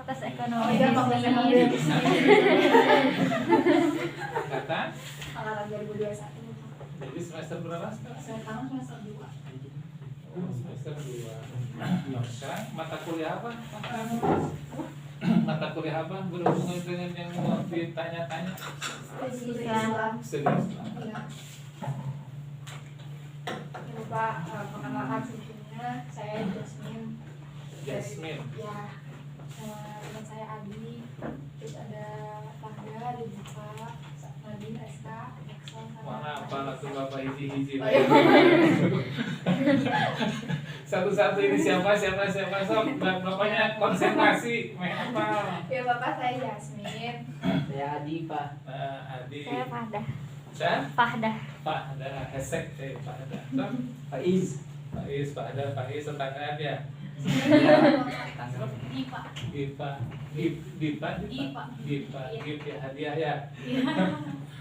Fakultas Oh Ekonomi iya, Fakultas Ekonomi Bisnis. Angkatan? Angkatan 2021. Jadi semester berapa sekarang? Sekarang semester 2. Oh, semester 2. Sekarang mata kuliah apa? Mata kuliah apa berhubungan dengan yang mau ditanya-tanya? Studi Islam. Studi Islam. Iya. Ya, Bapak, perkenalkan sebelumnya saya Jasmine. Jasmine. Ya, teman saya Adi. Terus ada Fahda, ada Diva, Nadine, Eska, Jackson, Mana apa lagu bapak hiji-hiji? Oh, iya. Satu-satu ini siapa sok bapaknya konsentrasi main apa? Ya Bapak, saya Jasmine. Saya Adi, Pak. Adi. Saya Fahdah. Saya Fahdah. Fahda Hesek Fahda. Sok. Faiz. Fahda tetanggaan ya. Diva. Dipa ya hadiah ya.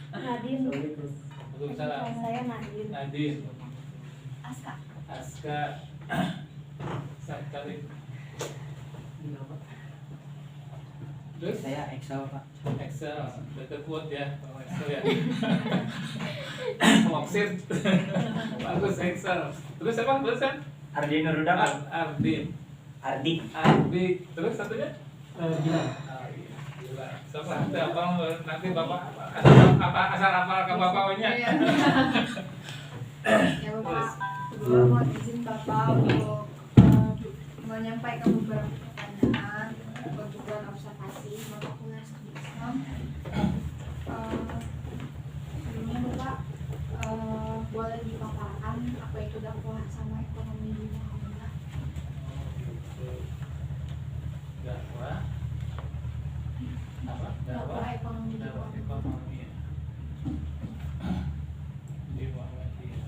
Nadine. Waalaikumsalam. Saya Nadine. Nadine, Aska. Aska, Sakari. Terus Saya Excel, Pak. Excel, better quote ya, kalau Excel ya. Moksit, bagus Excel. Terus apa tulisan? Ardi Nurudang. Ardin, Ardi. Ardi. Terus satunya? Gila. Oh, iya. Gila. Siapa? Ada apa? Nanti bapak apa asal apa ke bapaknya? Iya. Ya Bapak, kedua mohon izin Bapak untuk menyampaikan beberapa pertanyaan untuk bulan observasi mata kuliah studi Islam. Sebelumnya Bapak boleh dipaparkan apa itu dakwah sama ekonomi di Muhammadiyah? Dakwah. Apa? Dakwah ekonomi di Dakwah Muhammadiyah. ekonomi ya. Di Muhammadiyah.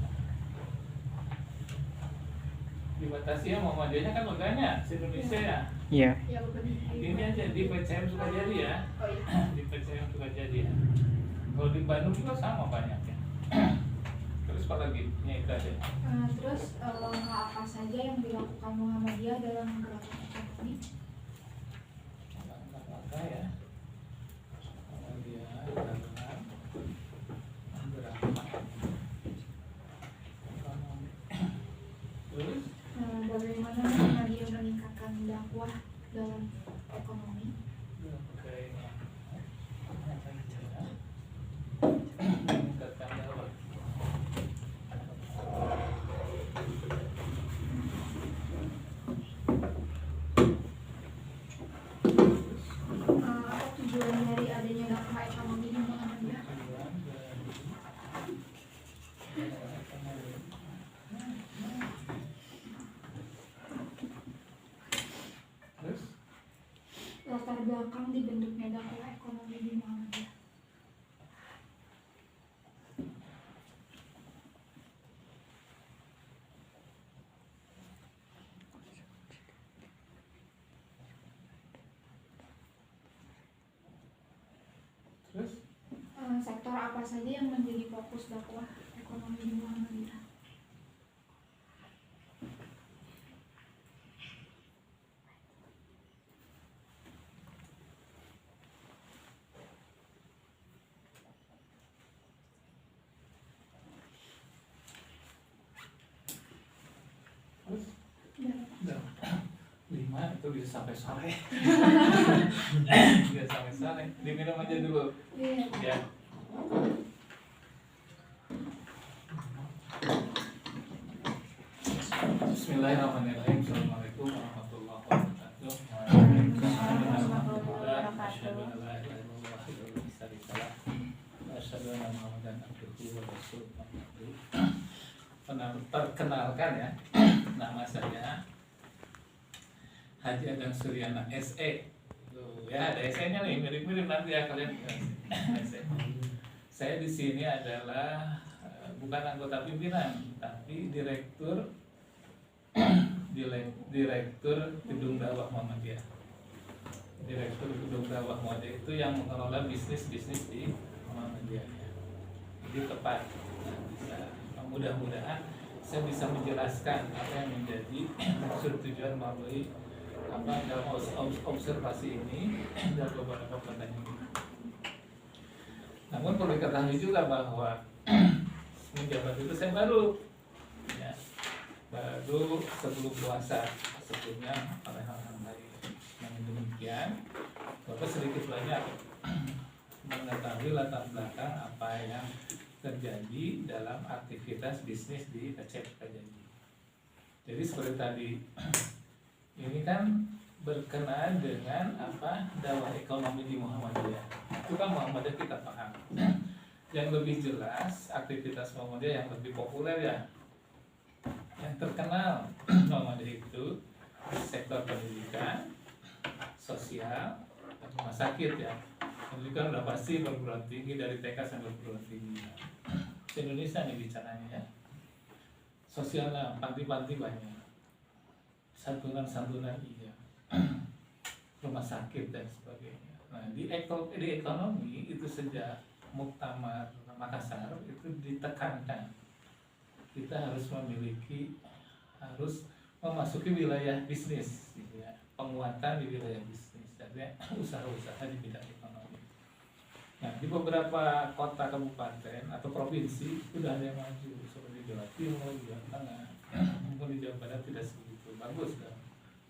Dibatasi ya Muhammadiyahnya kan makanya se-Indonesia ya. Iya. Ya Bapak. Ini aja di PCM Sukajadi ya. Oh iya. Di PCM Sukajadi ya. Kalau di Bandung juga sama banyaknya. Terus apa lagi? Ini itu aja. Terus langkah apa saja yang dilakukan Muhammadiyah dalam gerakan ekonomi? Langkah ya. Muhammadiyah dalam gerakan ekonomi. Terus Bagaimana Muhammadiyah meningkatkan dakwah dalam ekonomi? meningkatkan dakwah. Apa tujuan dari adanya dakwah ekonomi di Muhammadiyah? Terus Latar belakang dibentuknya dakwah ekonomi di Muhammadiyah. terus Sektor apa saja yang menjadi fokus dakwah ekonomi di Muhammadiyah? terus Dan 5 itu bisa sampai sore. Bisa sampai sore. Diminum aja dulu. iya. Ya. Bismillahirrahmanirrahim. Assalamualaikum warahmatullahi wabarakatuh. Waalaikumsalam warahmatullahi wabarakatuh. Asyhadu an la ilaha illallah wahdahu la syarika lah. Wa asyhadu anna Muhammadan abduhu wa rasuluh. Perkenalkan ya. Nama saya Haji Adam Suryana SE. Tuh, ya ada SE-nya nih, mirip-mirip nanti ya kalian. SE. Saya di sini adalah bukan anggota pimpinan, tapi direktur Gedung Dakwah Muhammadiyah. Direktur Gedung Dakwah Muhammadiyah itu yang mengelola bisnis-bisnis di Muhammadiyah. Jadi tepat. Nah, bisa mudah-mudahan saya bisa menjelaskan apa yang menjadi maksud tujuan melalui dalam observasi ini dan beberapa pertanyaan. Namun perlu diketahui juga bahwa menjabat itu saya baru sebelum puasa, sebelumnya oleh hal-hal lain. Namun demikian, Bapak sedikit banyak mengetahui latar belakang apa yang terjadi dalam aktivitas bisnis di Aceh Kajati. Jadi seperti tadi, ini kan berkenaan dengan dakwah ekonomi di Muhammadiyah. Itu kan Muhammadiyah kita paham. Yang lebih jelas aktivitas Muhammadiyah yang lebih populer ya, yang terkenal Muhammadiyah itu sektor pendidikan, sosial, dan rumah sakit ya. Pendidikan udah pasti perguruan tinggi dari TK sampai perguruan tinggi. Indonesia nih bicaranya ya. Sosialnya panti-panti banyak, santunan-santunan iya, rumah sakit dan sebagainya. Nah di ekonomi itu sejak Muktamar Makassar itu ditekankan kita harus memasuki wilayah bisnis, gitu ya. Penguatan di wilayah bisnis, artinya usaha-usaha di bidang ekonomi. Nah di beberapa kota kabupaten atau provinsi sudah ada yang maju seperti Jawa Timur, Jawa Tengah, mungkin di Jawa Barat tidak segitu bagus dalam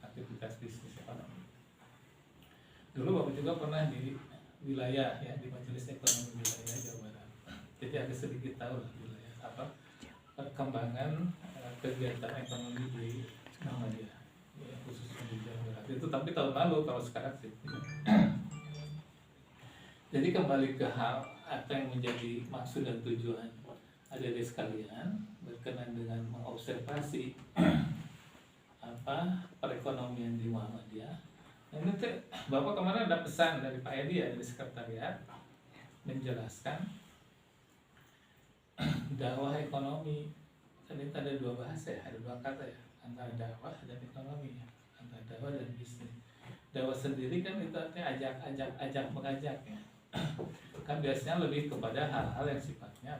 aktivitas bisnis ekonomi. Dulu Bapak juga pernah di wilayah ya, di Majelis Ekonomi Wilayah Jawa Barat. Jadi agak sedikit tahu lah wilayah perkembangan kegiatan ekonomi di Muhammadiyah ya, khususnya di Jawa Barat. Itu tapi tahun lalu, kalau sekarang sih. Jadi kembali ke hal apa yang menjadi maksud dan tujuan adik-adik sekalian berkenaan dengan mengobservasi perekonomian di Muhammadiyah. Ini tuh Bapak kemarin ada pesan dari Pak Edi ya, dari sekretariat menjelaskan dakwah ekonomi. Kan itu ada dua bahasa ya, ada dua kata ya, antara dakwah dan ekonomi ya, antara dakwah dan bisnis. Dakwah sendiri kan itu artinya ajak mengajak ya. Kan biasanya lebih kepada hal-hal yang sifatnya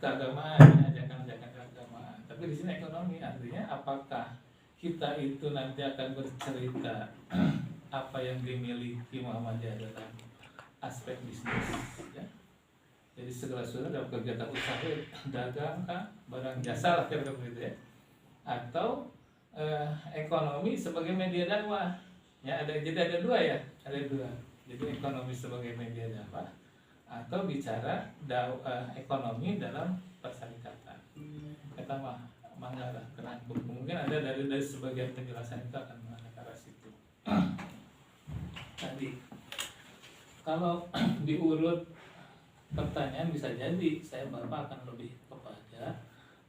keagamaan, ajakan-ajakan keagamaan. Tapi di sini ekonomi artinya apakah kita itu nanti akan bercerita apa yang dimiliki Muhammadiyah dalam aspek bisnis ya. Jadi segala sesuatu dalam kegiatan usaha, dagang kah, barang jasa lah kira-kira begitu ya. Atau ekonomi sebagai media dakwah. Ya jadi ada dua ya, ada dua. Jadi ekonomi sebagai media dakwah atau bicara ekonomi dalam persyarikatan. Kata mangga lah, karena mungkin ada dari sebagian penjelasan itu akan mengarah ke arah situ. Tadi kalau diurut pertanyaan bisa jadi saya Bapak akan lebih kepada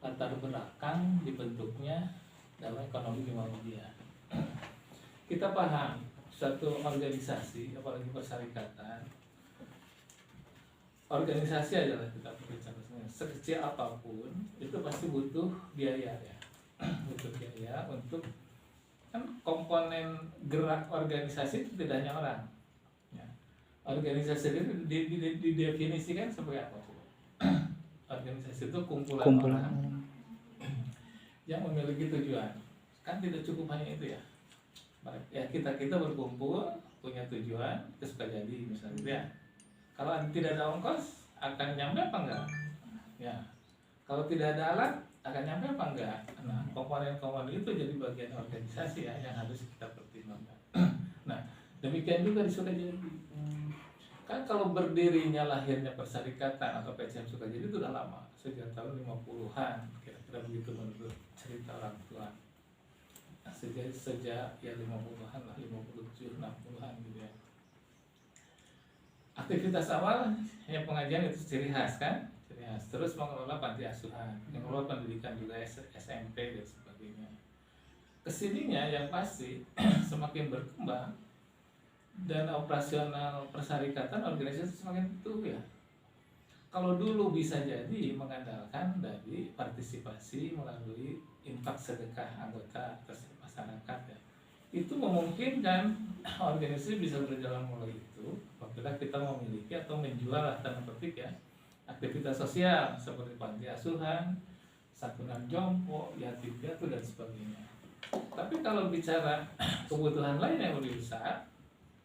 latar belakang dibentuknya dalam ekonomi di Muhammadiyah. Kita paham satu organisasi, apalagi persyarikatan, organisasi adalah kita berbicara sekecil apapun itu pasti butuh biaya ya, butuh biaya untuk kan komponen gerak organisasi itu tidak hanya orang. Ya. Organisasi itu didefinisikan sebagai apa? Organisasi itu kumpulan orang yang memiliki tujuan. Kan tidak cukup hanya itu ya. Ya kita berkumpul punya tujuan, kita suka jadi misalnya ya. Kalau tidak ada ongkos akan nyampe apa enggak? Ya. Kalau tidak ada alat akan nyampe apa enggak? Nah, komponen-komponen itu jadi bagian organisasi ya yang harus kita pertimbangkan. Nah, demikian juga di Sukajadi. Kan kalau berdirinya lahirnya persyarikatan atau PCM Sukajadi itu udah lama, sejak tahun 50-an kira-kira begitu menurut cerita orang tua. Sejak ya 50-an lah, 57, 60-an gitu ya. Aktivitas awal yang pengajian itu ciri khas kan, ciri khas. Terus mengelola panti asuhan, mengelola pendidikan juga SMP dan sebagainya. Kesininya yang pasti semakin berkembang dan operasional persyarikatan organisasi semakin tumbuh ya. Kalau dulu bisa jadi mengandalkan dari partisipasi melalui infak sedekah anggota masyarakat ya. Itu memungkinkan organisasi bisa berjalan mulai itu apabila kita memiliki atau menjual tanda petik ya aktivitas sosial seperti panti asuhan, santunan jompo, yatim piatu dan sebagainya. Tapi kalau bicara kebutuhan lain yang lebih besar,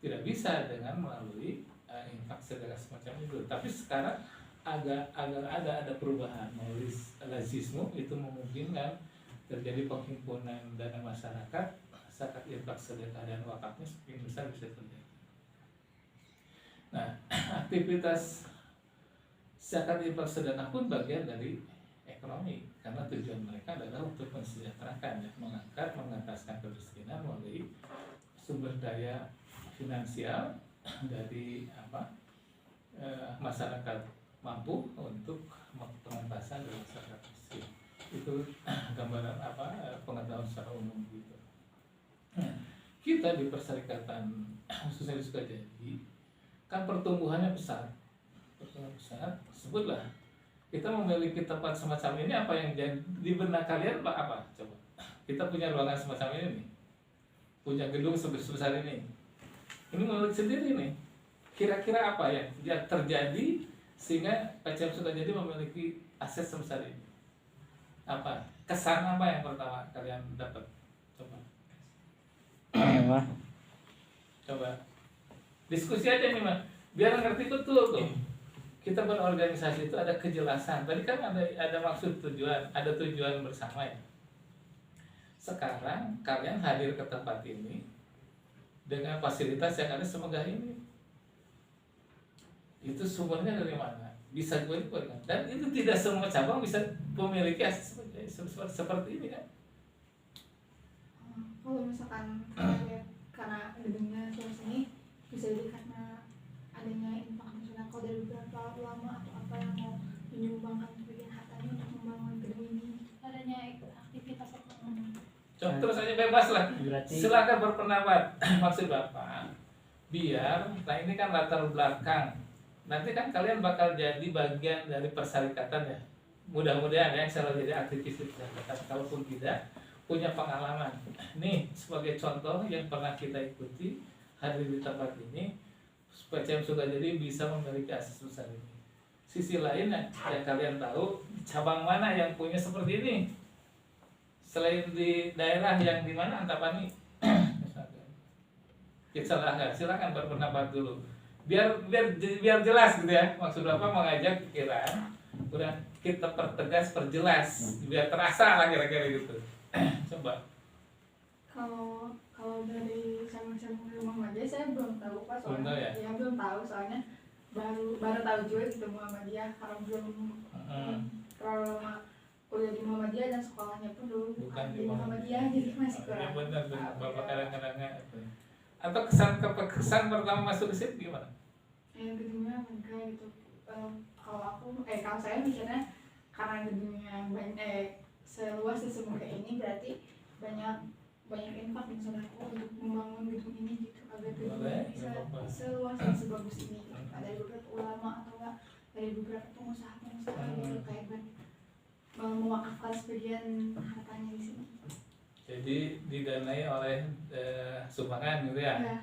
tidak bisa dengan melalui infak sedekah semacam itu. Tapi sekarang agak ada perubahan melalui lazisme itu memungkinkan terjadi penghimpunan dana masyarakat, zakat infak sedekah dan wakafnya semakin besar bisa terjadi. Nah, aktivitas zakat infak sedekah pun bagian dari ekonomi karena tujuan mereka adalah untuk mensejahterakan, ya, mengangkat, mengataskan kemiskinan melalui sumber daya finansial dari masyarakat mampu untuk pengentasan dari masyarakat miskin. Itu gambaran pengetahuan secara umum gitu. Kita di Perserikatan khususnya di Sukajadi kan pertumbuhannya besar, sebutlah kita memiliki tempat semacam ini. Apa yang jadi di benak kalian apa? Coba kita punya ruangan semacam ini nih, punya gedung sebesar ini milik sendiri nih. Kira-kira apa yang terjadi sehingga PCM Sukajadi memiliki aset sebesar ini? Apa kesan apa yang pertama kalian dapat? Coba diskusi aja nih Mas, biar ngerti betul tuh. Kita berorganisasi itu ada kejelasan. Tadi kan ada maksud tujuan, ada tujuan bersama ya. Sekarang kalian hadir ke tempat ini dengan fasilitas yang ada semegah ini. Itu sumbernya dari mana? Bisa gue ikut kan? Dan itu tidak semua cabang bisa memiliki aset seperti ini kan? Kalau misalkan karena gedungnya terus ini bisa jadi karena adanya infak misalnya kalau dari beberapa ulama atau apa yang mau menyumbangkan sebagian hartanya untuk membangun gedung ini, adanya aktivitas ekonomi. Terus aja bebas lah. Berarti Silakan berpendapat. Maksud Bapak, biar, nah ini kan latar belakang. Nanti kan kalian bakal jadi bagian dari perserikatan ya. Mudah-mudahan ya selalu jadi aktivis di perserikatan. Kalaupun tidak, punya pengalaman. Nih sebagai contoh yang pernah kita ikuti hadir di tempat ini, PCM Sukajadi bisa memiliki aset besar ini. Sisi lain yang kalian tahu, cabang mana yang punya seperti ini? Selain di daerah yang di mana Antapani? Silakan berpendapat dulu. Biar jelas gitu ya. Maksud Bapak mengajak pikiran, udah kita pertegas, perjelas, biar terasa lah kira-kira gitu. Coba. Kalau dari sama-sama Muhammadiyah saya belum tahu Pak, Belum tahu soalnya ya? belum tahu soalnya baru tahu juga gitu Muhammadiyah, karena belum terlalu lama kuliah di Muhammadiyah dan sekolahnya pun dulu Bukan di Muhammadiyah, jadi masih Ya kurang. benar. Bapak kadang-kadang atau kesan pertama masuk ke sini gimana? Gedungnya megah gitu. Kalau saya mikirnya karena gedungnya seluas di semuanya ini berarti banyak infak misalnya untuk membangun gedung ini gitu agar gedungnya bisa seluas dan sebagus ini gitu. Ada beberapa ulama atau enggak dari beberapa pengusaha gitu kayak mewakafkan sebagian hartanya di sini. Jadi didanai oleh sumbangan gitu ya? Ya.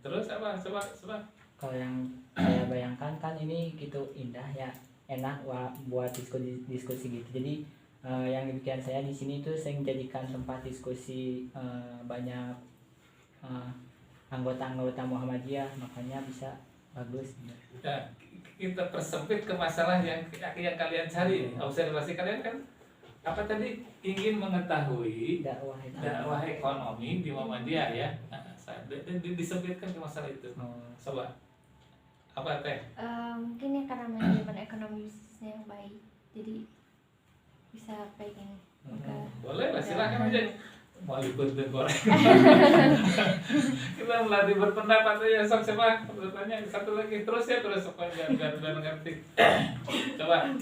Terus apa? Coba. kalau yang saya bayangkan kan ini gitu indah ya, enak buat diskusi gitu. Jadi yang di pikiran saya di sini tuh saya menjadikan tempat diskusi banyak anggota-anggota Muhammadiyah, makanya bisa bagus. Nah, kita persempit ke masalah yang kalian cari nih. Observasi kalian kan apa tadi ingin mengetahui dakwah ekonomi di Muhammadiyah ya. Nah, disempitkan ke masalah itu. Coba apa teh? Mungkin ya karena manajemen ekonomi bisnisnya yang baik, jadi bisa kayak gini. Boleh lah, silakan aja. Mau ikut goreng. Kita melatih berpendapat aja. Sok siapa bertanya satu lagi terus supaya biar ngerti. Coba.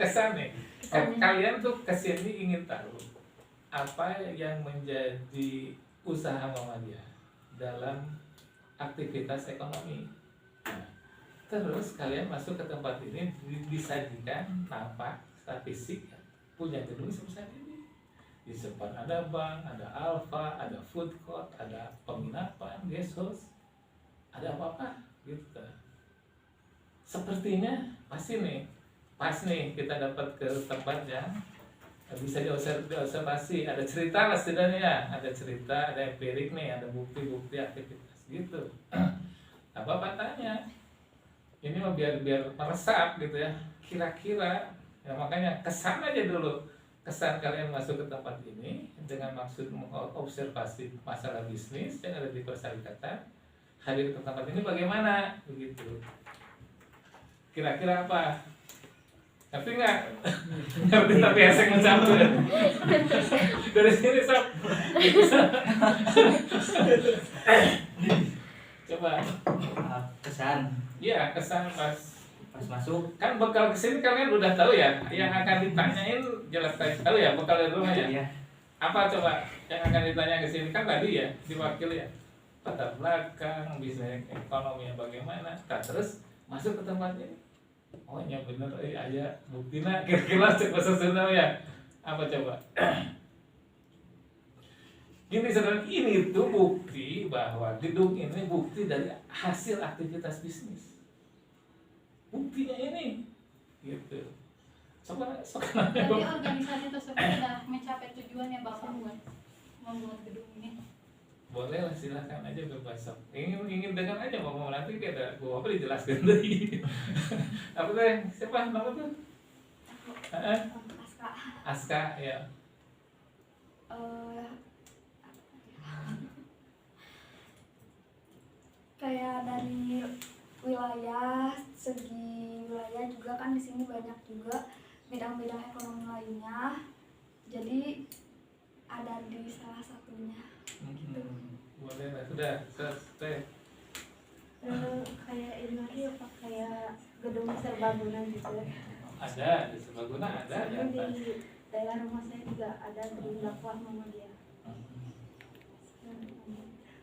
Kesan nih. Kalian tuh kesini ingin tahu apa yang menjadi usaha Muhammadiyah dalam aktivitas ekonomi. Nah, terus kalian masuk ke tempat ini disajikan nampak fisik punya gedung sebesar ini. Di depan ada bank, ada Alfa, ada food court, ada penginapan, guest house, ada apa-apa gitu. Sepertinya pas nih kita dapat ke tempat yang bisa diobservasi, ada cerita lah setidaknya, ada cerita, ada empirik nih, ada bukti-bukti aktivitas gitu. Apa tanya? Ini mah biar meresap gitu ya, kira-kira ya, makanya kesan aja dulu, kesan kalian masuk ke tempat ini dengan maksud mengobservasi masalah bisnis yang ada di persyarikatan, hadir ke tempat ini bagaimana begitu, kira-kira apa? Ngerti nggak? Ngerti tapi esek mencampur dari sini sob. Coba. Kesan Iya, kesan pas masuk. kan bekal kesini kalian udah tahu ya, yang akan ditanyain jelas tahu ya bekal dari rumah ya. Iya. Apa coba yang akan ditanya kesini kan tadi ya diwakili ya, latar belakang bisnis ekonominya bagaimana. Nah, terus masuk ke tempat ini. Oh ya bener, aja buktinya kira-kira cek bahasa Sunda ya. Apa coba? Gini saudara, ini tuh bukti bahwa gedung ini bukti dari hasil aktivitas bisnis. Buktinya ini, gitu. Coba Tapi organisasi tersebut sudah mencapai tujuannya Bapak membuat gedung ini. Boleh lah, silakan aja bebas sok. Ingin dengar aja ngomong nanti dia ada gua apa dijelaskan tadi. Apa tuh? Siapa nama tuh? Aska. Aska ya. Kayak dari segi wilayah juga kan di sini banyak juga bidang-bidang ekonomi lainnya, jadi ada di salah satunya. Boleh lah, sudah selesai. Kayak ini lagi apa, kayak gedung serbaguna gitu ya. Ada di Serbaguna, ada di atas. Di daerah rumah saya juga ada di Dakwah Muhammadiyah.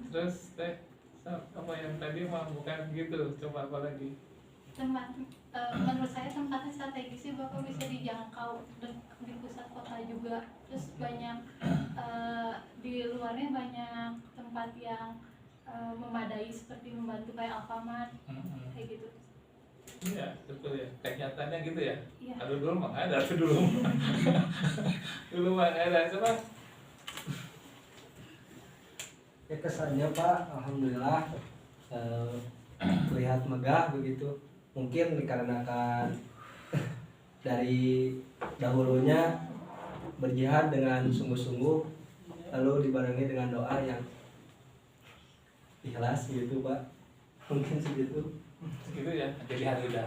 Terus teh, apa yang tadi mah bukan gitu, coba apa lagi? Menurut saya tempatnya strategis sih Bapak, bisa dijangkau di pusat kota juga. Terus banyak di luarnya banyak tempat yang memadai seperti membantu kayak Alfamart kayak gitu. Iya, betul ya. Kenyataannya gitu ya. Iya. Aduh dulu mah nggak ada, dulu mah nggak ada. Coba. Ya kesannya Pak, alhamdulillah terlihat megah begitu. Mungkin dikarenakan dari dahulunya berjihad dengan sungguh-sungguh, lalu dibarengi dengan doa yang ikhlas gitu Pak. Mungkin segitu. Gitu ya, jadi haludan.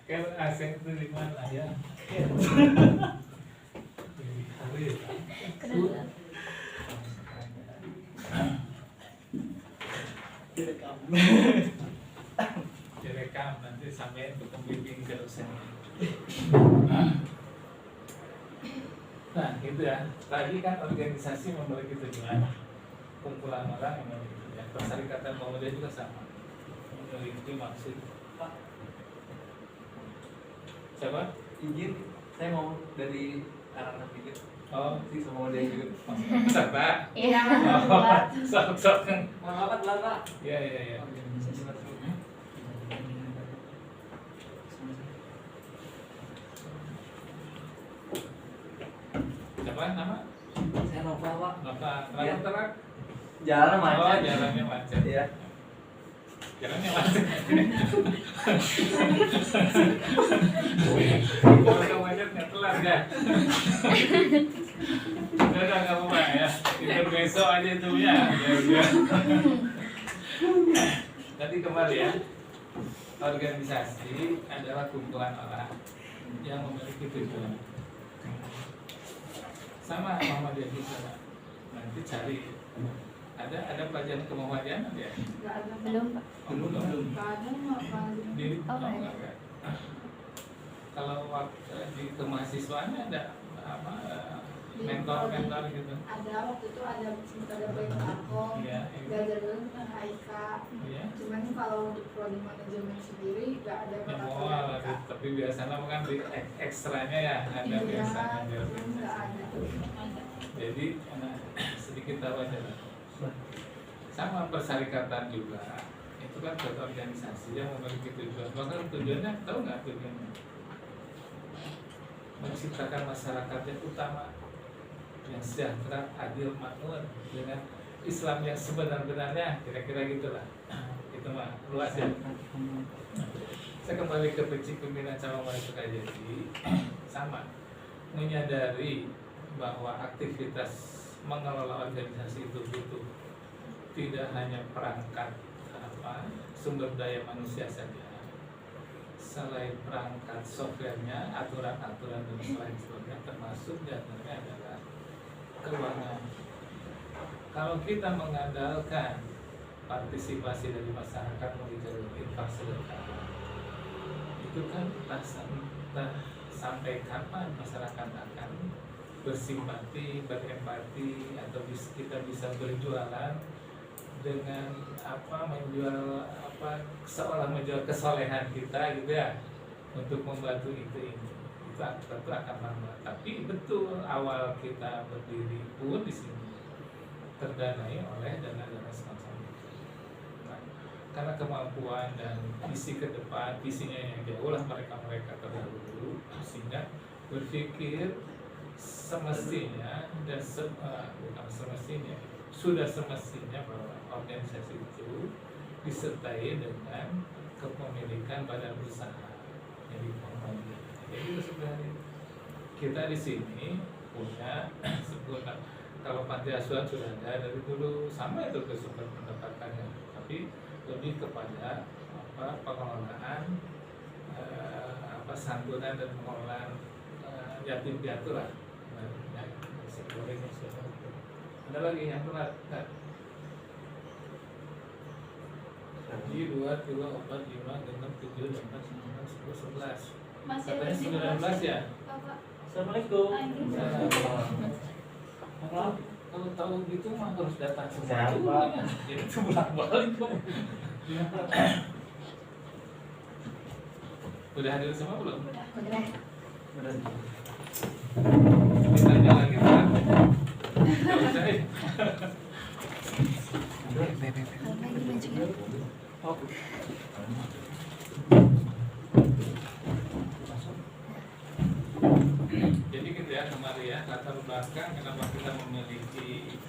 Kan asing itu di mana ya? Jadi haludan. Direkam nanti sampai untuk pembimbing ke dosen. Nah gitu ya, tadi kan organisasi memiliki tujuan, kumpulan orang yang memiliki tujuan. Persyarikatan Muhammadiyah juga sama, memiliki maksud. Pak, siapa? Izin, saya mau dari arah pikir. Oh, Si sama dia juga. siapa? Iya. Sok. Mau apa telat Pak? Iya. Siapa nama? Saya Nova Pak. Nova. Iya. Terang. Jalan Oh, macet. jalannya macet. Iya. Jalannya macet. Kalau macet nggak telat ya. Udah nggak apa-apa ya. Ikut besok aja itu ya. Ya. Tadi kembali ya. Organisasi adalah kumpulan orang yang memiliki tujuan. Sama Muhammadiyah juga. Nanti cari. Ada pelajaran kemuhammadiyaan ya? Nggak ada. Belum, Pak. Belum. Nggak ada apa. Di Oh, nggak enggak. Kalau waktu di kemahasiswaannya ada apa mentor gitu. Ada waktu itu ada baik Akom, Iya. belajar dulu tentang Haika. Iya. Cuman kalau untuk prodi manajemen sendiri nggak ada Ya, peraturan Haika. tapi biasanya kan di ekstranya ya ada Iya, biasanya di cuman nggak organisasi. ada. Jadi sedikit tahu aja lah. Sama persyarikatan juga itu kan suatu organisasi yang memiliki tujuan. Bahkan tujuannya tahu nggak tujuannya? menciptakan masyarakat yang utama, yang sejahtera, adil, makmur dengan Islam yang sebenar-benarnya, kira-kira gitulah. Itu mah luas ya. Saya kembali ke prinsip pimpinan cabang Balai Sukajadi, sama menyadari bahwa aktivitas mengelola organisasi itu butuh tidak hanya perangkat sumber daya manusia saja, selain perangkat softwarenya, aturan-aturan dan selain sebagainya, termasuk diantaranya adalah keuangan. Kalau kita mengandalkan partisipasi dari masyarakat melalui jalur infak sedekah, itu kan entah sampai kapan masyarakat akan bersimpati, berempati, atau kita bisa berjualan dengan menjual seolah menjual kesolehan kita gitu ya, untuk membantu itu tentu akan lama. Tapi betul awal kita berdiri pun di sini terdanai oleh dana-dana semacam itu. Karena kemampuan dan visi ke depan, visinya yang jauh lah mereka terdahulu, sehingga berpikir semestinya dan bukan semestinya, sudah semestinya bahwa organisasi itu disertai dengan kepemilikan badan usaha, jadi pembangunan. Jadi itu sebenarnya kita di sini punya sebuah, kalau panti asuhan sudah ada dari dulu, sama itu ke sumber pendapatannya, tapi lebih kepada pengelolaan santunan dan pengelolaan yatim piatu lah. Ada lagi yang telat kan? Jadi 2, 3, 4, 5, 6, 7, 8, 9, 10, 11. Masih Katanya ada 19 ya? Bapak. Assalamualaikum. Kalau tahu gitu mah harus datang semua Siapa? dulu ya. Jadi itu bolak-balik kok. Udah hadir semua belum? Udah. Ditanya lagi kan? Gak usah ya? Jadi gitu ya kemarin ya, latar belakang kenapa kita memiliki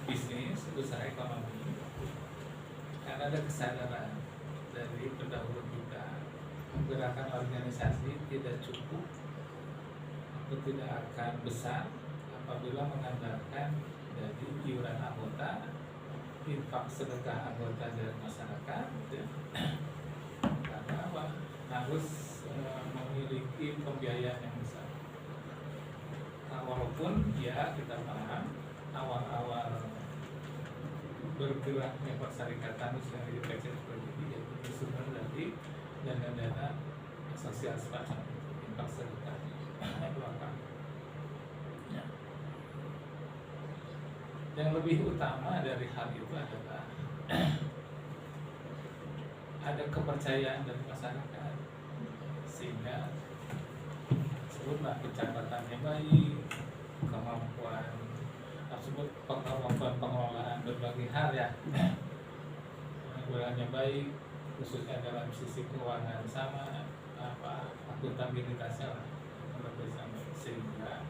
bisnis usaha ekonomi, karena ada kesadaran dari pendahulu kita, gerakan organisasi tidak cukup atau tidak akan besar apabila mengandalkan dari iuran anggota, infak sedekah anggota dari masyarakat ya. Karena apa? Harus memiliki pembiayaan yang besar. Nah, walaupun ya kita paham awal-awal bergeraknya persyarikatan usaha di kecil seperti ini, yaitu bersumber dari dana-dana sosial semacam itu, infak sedekah itu apa? Ya. Yang lebih utama dari hal itu adalah ada kepercayaan dari masyarakat, sehingga sebutlah pencatatannya baik, kemampuan pengelolaan berbagai hal ya, pengelolaan baik, khususnya dalam sisi keuangan sama akuntabilitasnya lah, sehingga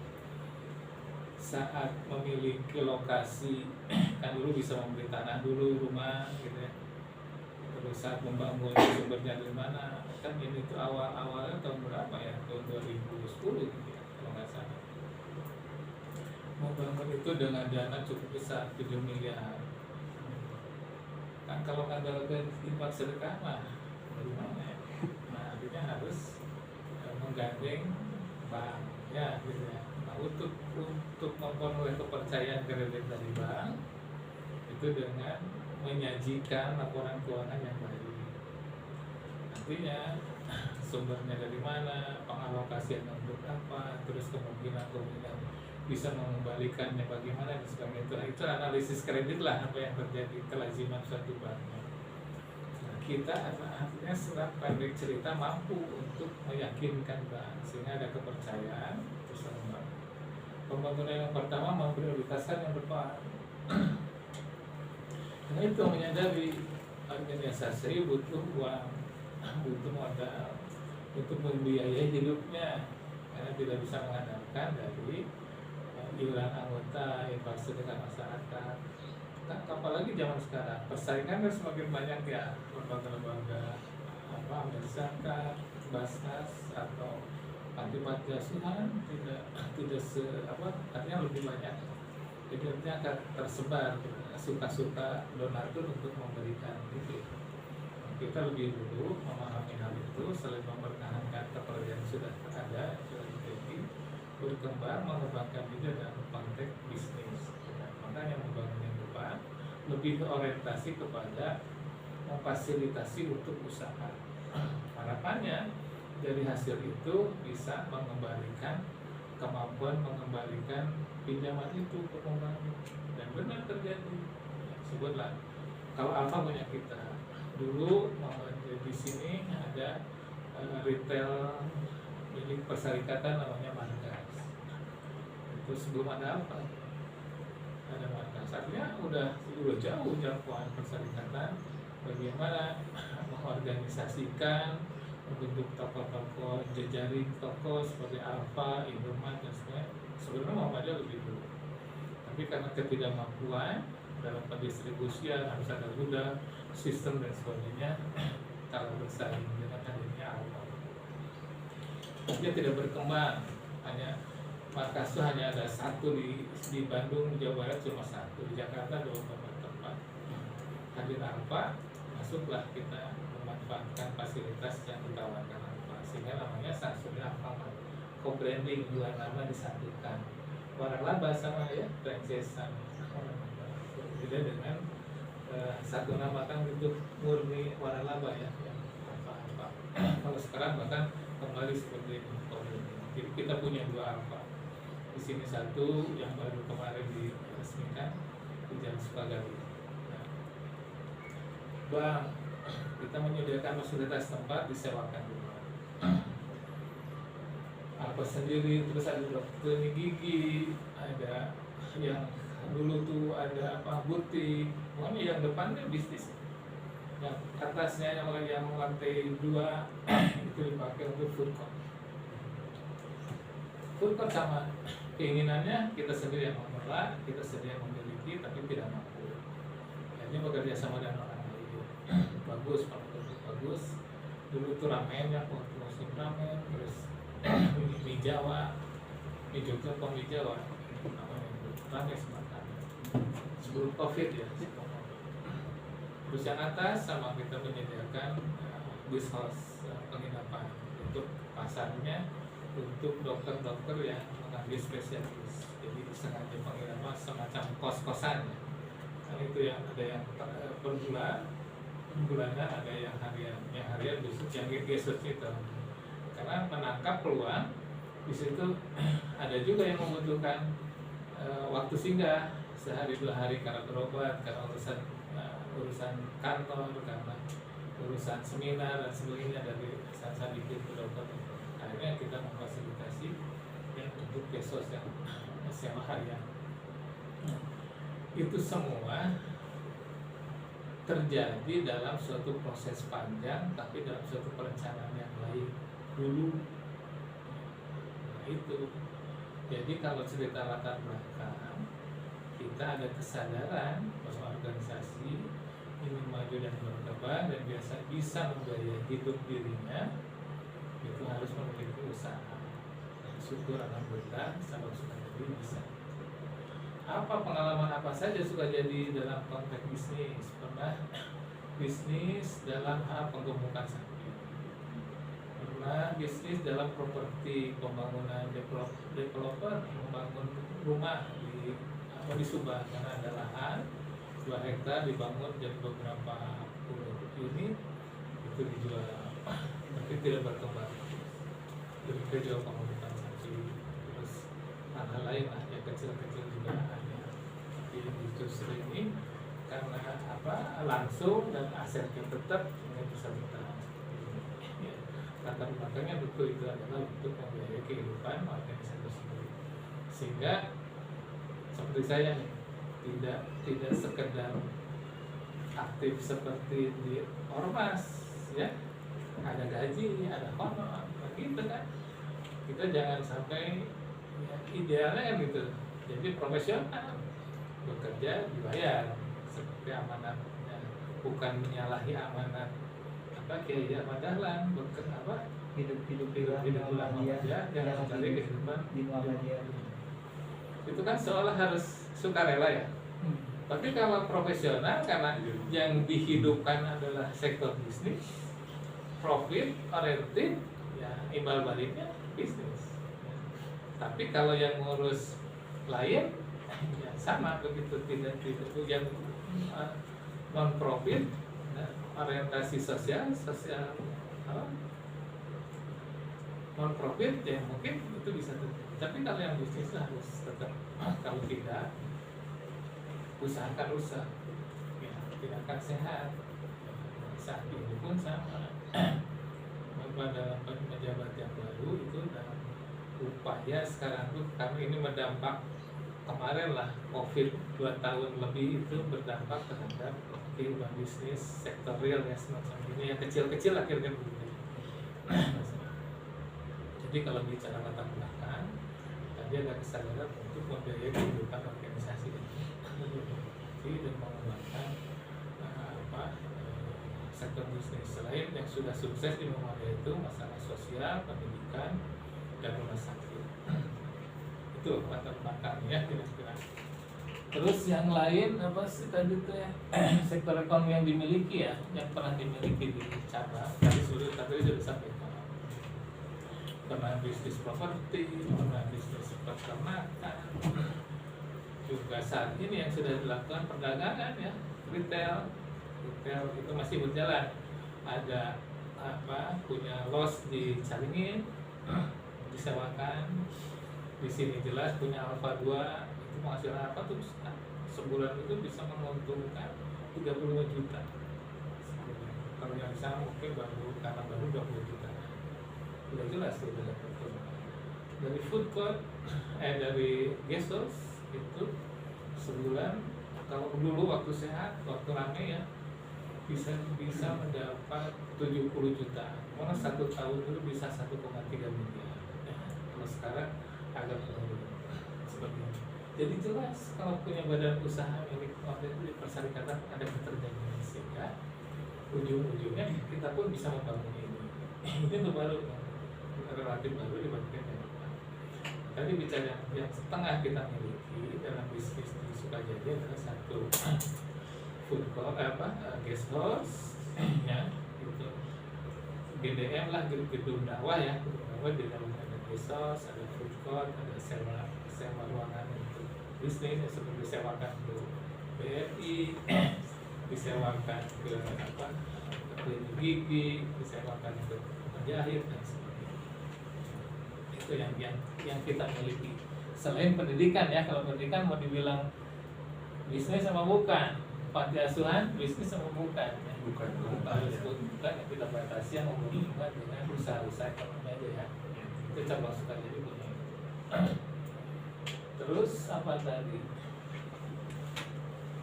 saat memiliki lokasi kan dulu bisa membeli tanah dulu, rumah gitu ya, terus saat membangun sumbernya dari mana, kan ini tuh awalnya tahun berapa ya, tahun 2010 gitu ya kalau nggak salah. Membangun itu dengan dana cukup besar 7 miliar. Kan kalau ngandalkan infak sedekah mah dari mana ya? Nah artinya harus menggandeng bank ya gitu ya. Nah, untuk memperoleh kepercayaan kredit dari bank itu dengan menyajikan laporan keuangan yang baik. Artinya sumbernya dari mana, pengalokasian untuk apa, terus kemungkinan bisa mengembalikannya bagaimana dan sebagainya. Itu analisis kredit lah apa yang terjadi, kelaziman suatu bank. Nah, kita artinya serat pendek cerita mampu untuk meyakinkan bank sehingga ada kepercayaan. Terus pembangunan yang pertama memprioritaskan yang depan. Karena itu menyadari organisasi butuh uang, butuh modal untuk membiayai hidupnya. karena tidak bisa mengandalkan dari iuran anggota, infrastruktur dengan masyarakat. Nah, apalagi zaman sekarang persaingan kan semakin banyak ya, lembaga-lembaga amil zakat, basnas atau panti asuhan artinya lebih banyak. Jadi artinya akan tersebar suka-suka donatur untuk memberikan itu. Kita lebih dulu memahami hal itu, selain mempertahankan kepercayaan yang sudah ada, sudah dimiliki, berkembang mengembangkan juga dalam konteks bisnis. Makanya membangun yang depan lebih orientasi kepada memfasilitasi untuk usaha. Harapannya dari hasil itu bisa mengembalikan kemampuan mengembalikan pinjaman itu ke pembangun, dan benar terjadi. Sebutlah kalau Alfa punya kita dulu di sini ada retail milik perserikatan namanya Markas. Itu sebelum ada Alfa ada Markas. Artinya udah jauh jangkauan perserikatan bagaimana mengorganisasikan membentuk toko-toko jejaring toko seperti Alfa, Indomaret dan sebagainya. Sebenarnya Muhammadiyah lebih dulu, tapi karena ketidakmampuan dalam pendistribusian harus ada gudang, sistem dan sebagainya, kalau bersaing dengan adanya Alfa, dia tidak berkembang. Hanya Markas itu hanya ada satu di Bandung, Jawa Barat cuma satu, di Jakarta ada beberapa tempat. Hadir Alfa, masuklah kita memanfaatkan fasilitas yang ditawarkan Alfa, sehingga namanya Samsudin Alfamart. Co-branding, dua nama disatukan. Waralaba sama ya, franchise sama. Berbeda dengan satu nama kan itu murni Waralaba ya, yang Alfa. Kalau sekarang bahkan kembali seperti ini. Jadi kita punya dua Alfa. Di sini satu yang baru kemarin diresmikan di Jalan Sukagali. Nah, Bang, kita menyediakan fasilitas tempat disewakan dulu. Apa sendiri, terus ada dokter gigi, ada yang dulu tuh ada butik, pokoknya yang depannya bisnis, yang atasnya yang lantai 2 itu dipakai untuk food court. Food court sama keinginannya kita sendiri yang mengelola, kita sendiri yang memiliki, tapi tidak mampu. Akhirnya bekerja sama dengan orang lain. Bagus, bagus. Dulu tuh ramen ya, waktu musim ramen, terus mie Jawa, mie Jogja atau mie Jawa, namanya ramen semacam sebelum COVID ya. Terus yang atas sama kita menyediakan guest house, penginapan untuk pasarnya, untuk dokter-dokter yang mengambil spesialis. Jadi sengaja penginapan semacam kos-kosan ya. Kan itu yang ada yang per bulanan, ada yang harian busuk, yang gesur itu. Karena menangkap peluang di situ ada juga yang membutuhkan waktu singgah sehari 2 hari karena berobat, karena urusan kantor, karena urusan seminar dan sebagainya dari saat bikin ke dokter. Akhirnya kita memfasilitasi yang untuk besos yang sewa harian. Itu semua terjadi dalam suatu proses panjang, tapi dalam suatu perencanaan yang baik dulu. Nah, itu. Jadi kalau cerita latar belakang, kita ada kesadaran bahwa organisasi ini maju dan berkembang dan biasa bisa membiayai hidup dirinya, itu harus memiliki usaha. Syukur alhamdulillah, sama suka jadi bisa. Apa pengalaman apa saja suka jadi dalam konteks bisnis? Pernah bisnis dalam hal penggemukan sapi, pernah bisnis dalam properti, pembangunan developer membangun rumah di Subang, karena ada lahan 2 hektar dibangun jadi beberapa puluh unit, itu dijual, tapi tidak berkembang. Lebih ke jual penggemukan sapi, terus hal-hal lain lah yang kecil-kecil juga ada. Tapi justru ini karena langsung dan asetnya tetap dengan bisa bertahan. Ya, latar belakangnya betul itu adalah untuk membiayai kehidupan organisasi sendiri, sehingga seperti saya nih tidak sekedar aktif seperti di ormas ya, ada gaji, ada honor gitu kan, kita jangan sampai ya, idealnya kan gitu. Jadi profesional bekerja dibayar seperti amanat, ya, bukan menyalahi amanat apa Kiai Ahmad Dahlan hidup Muhammadiyah yang mencari kehidupan di Muhammadiyah. itu kan seolah harus sukarela ya. Tapi kalau profesional karena yang dihidupkan adalah sektor bisnis, profit oriented, ya imbal baliknya bisnis. Tapi kalau yang ngurus lain, ya sama begitu, tidak yang non profit, orientasi sosial apa? Non profit ya mungkin itu bisa terjadi. Tapi kalau yang bisnis harus tetap, kalau tidak usahakan rusak, ya, tidak akan sehat. Saat ini pun sama. Dalam pejabat yang baru itu dalam upaya sekarang tuh kami ini berdampak kemarin lah COVID 2 tahun lebih itu berdampak terhadap kehidupan bisnis sektor real ya semacam ini yang kecil-kecil akhirnya begitu. Jadi kalau bicara latar belakang tadi ada kesadaran untuk membiayai kehidupan organisasi dan mengembangkan sektor bisnis selain yang sudah sukses di Muhammadiyah itu masalah sosial, pendidikan, dan rumah sakit. Itu latar belakangnya kira-kira. Terus yang lain apa sih tadi itu ya sektor ekonomi yang dimiliki ya, yang pernah dimiliki di cabang tadi sudah disampaikan. Pernah bisnis properti, pernah bisnis peternakan, juga saat ini yang sudah dilakukan perdagangan ya, retail itu masih berjalan. Ada punya los di Caringin disewakan, di sini jelas punya Alfa 2 itu menghasilkan apa tuh sebulan itu bisa menguntungkan 35 juta. Kalau yang sama mungkin karena baru 20 juta. Udah jelas tuh udah dapat dari food court dari guest house itu sebulan kalau dulu waktu sehat waktu rame ya bisa mendapat 70 juta. Mana satu tahun itu bisa 1,3 miliar. Kalau sekarang agak menurun seperti itu. Jadi jelas kalau punya badan usaha milik waktu itu di persyaratan ada keterjangkauan sehingga ujung-ujungnya kita pun bisa membangun ini. Ini baru relatif baru dibandingkan yang depan. Tadi bicara yang setengah kita miliki dalam bisnis di Sukajadi adalah satu food court guest house ya itu GDM lah gedung dakwah ya, di dalamnya ada guest house, ada food court, ada sewa ruangan untuk bisnis seperti disewakan ke BRI, disewakan ke klinik gigi, disewakan ke penjahit dan sebagainya. Itu yang kita miliki. Selain pendidikan ya, kalau pendidikan mau dibilang bisnis sama bukan, panti asuhan bisnis sama bukan ya? Bukan yang kita batasi yang menghubungkan dengan usaha-usaha ekonomi aja ya. Itu cabang Sukajadi punya. Terus apa tadi?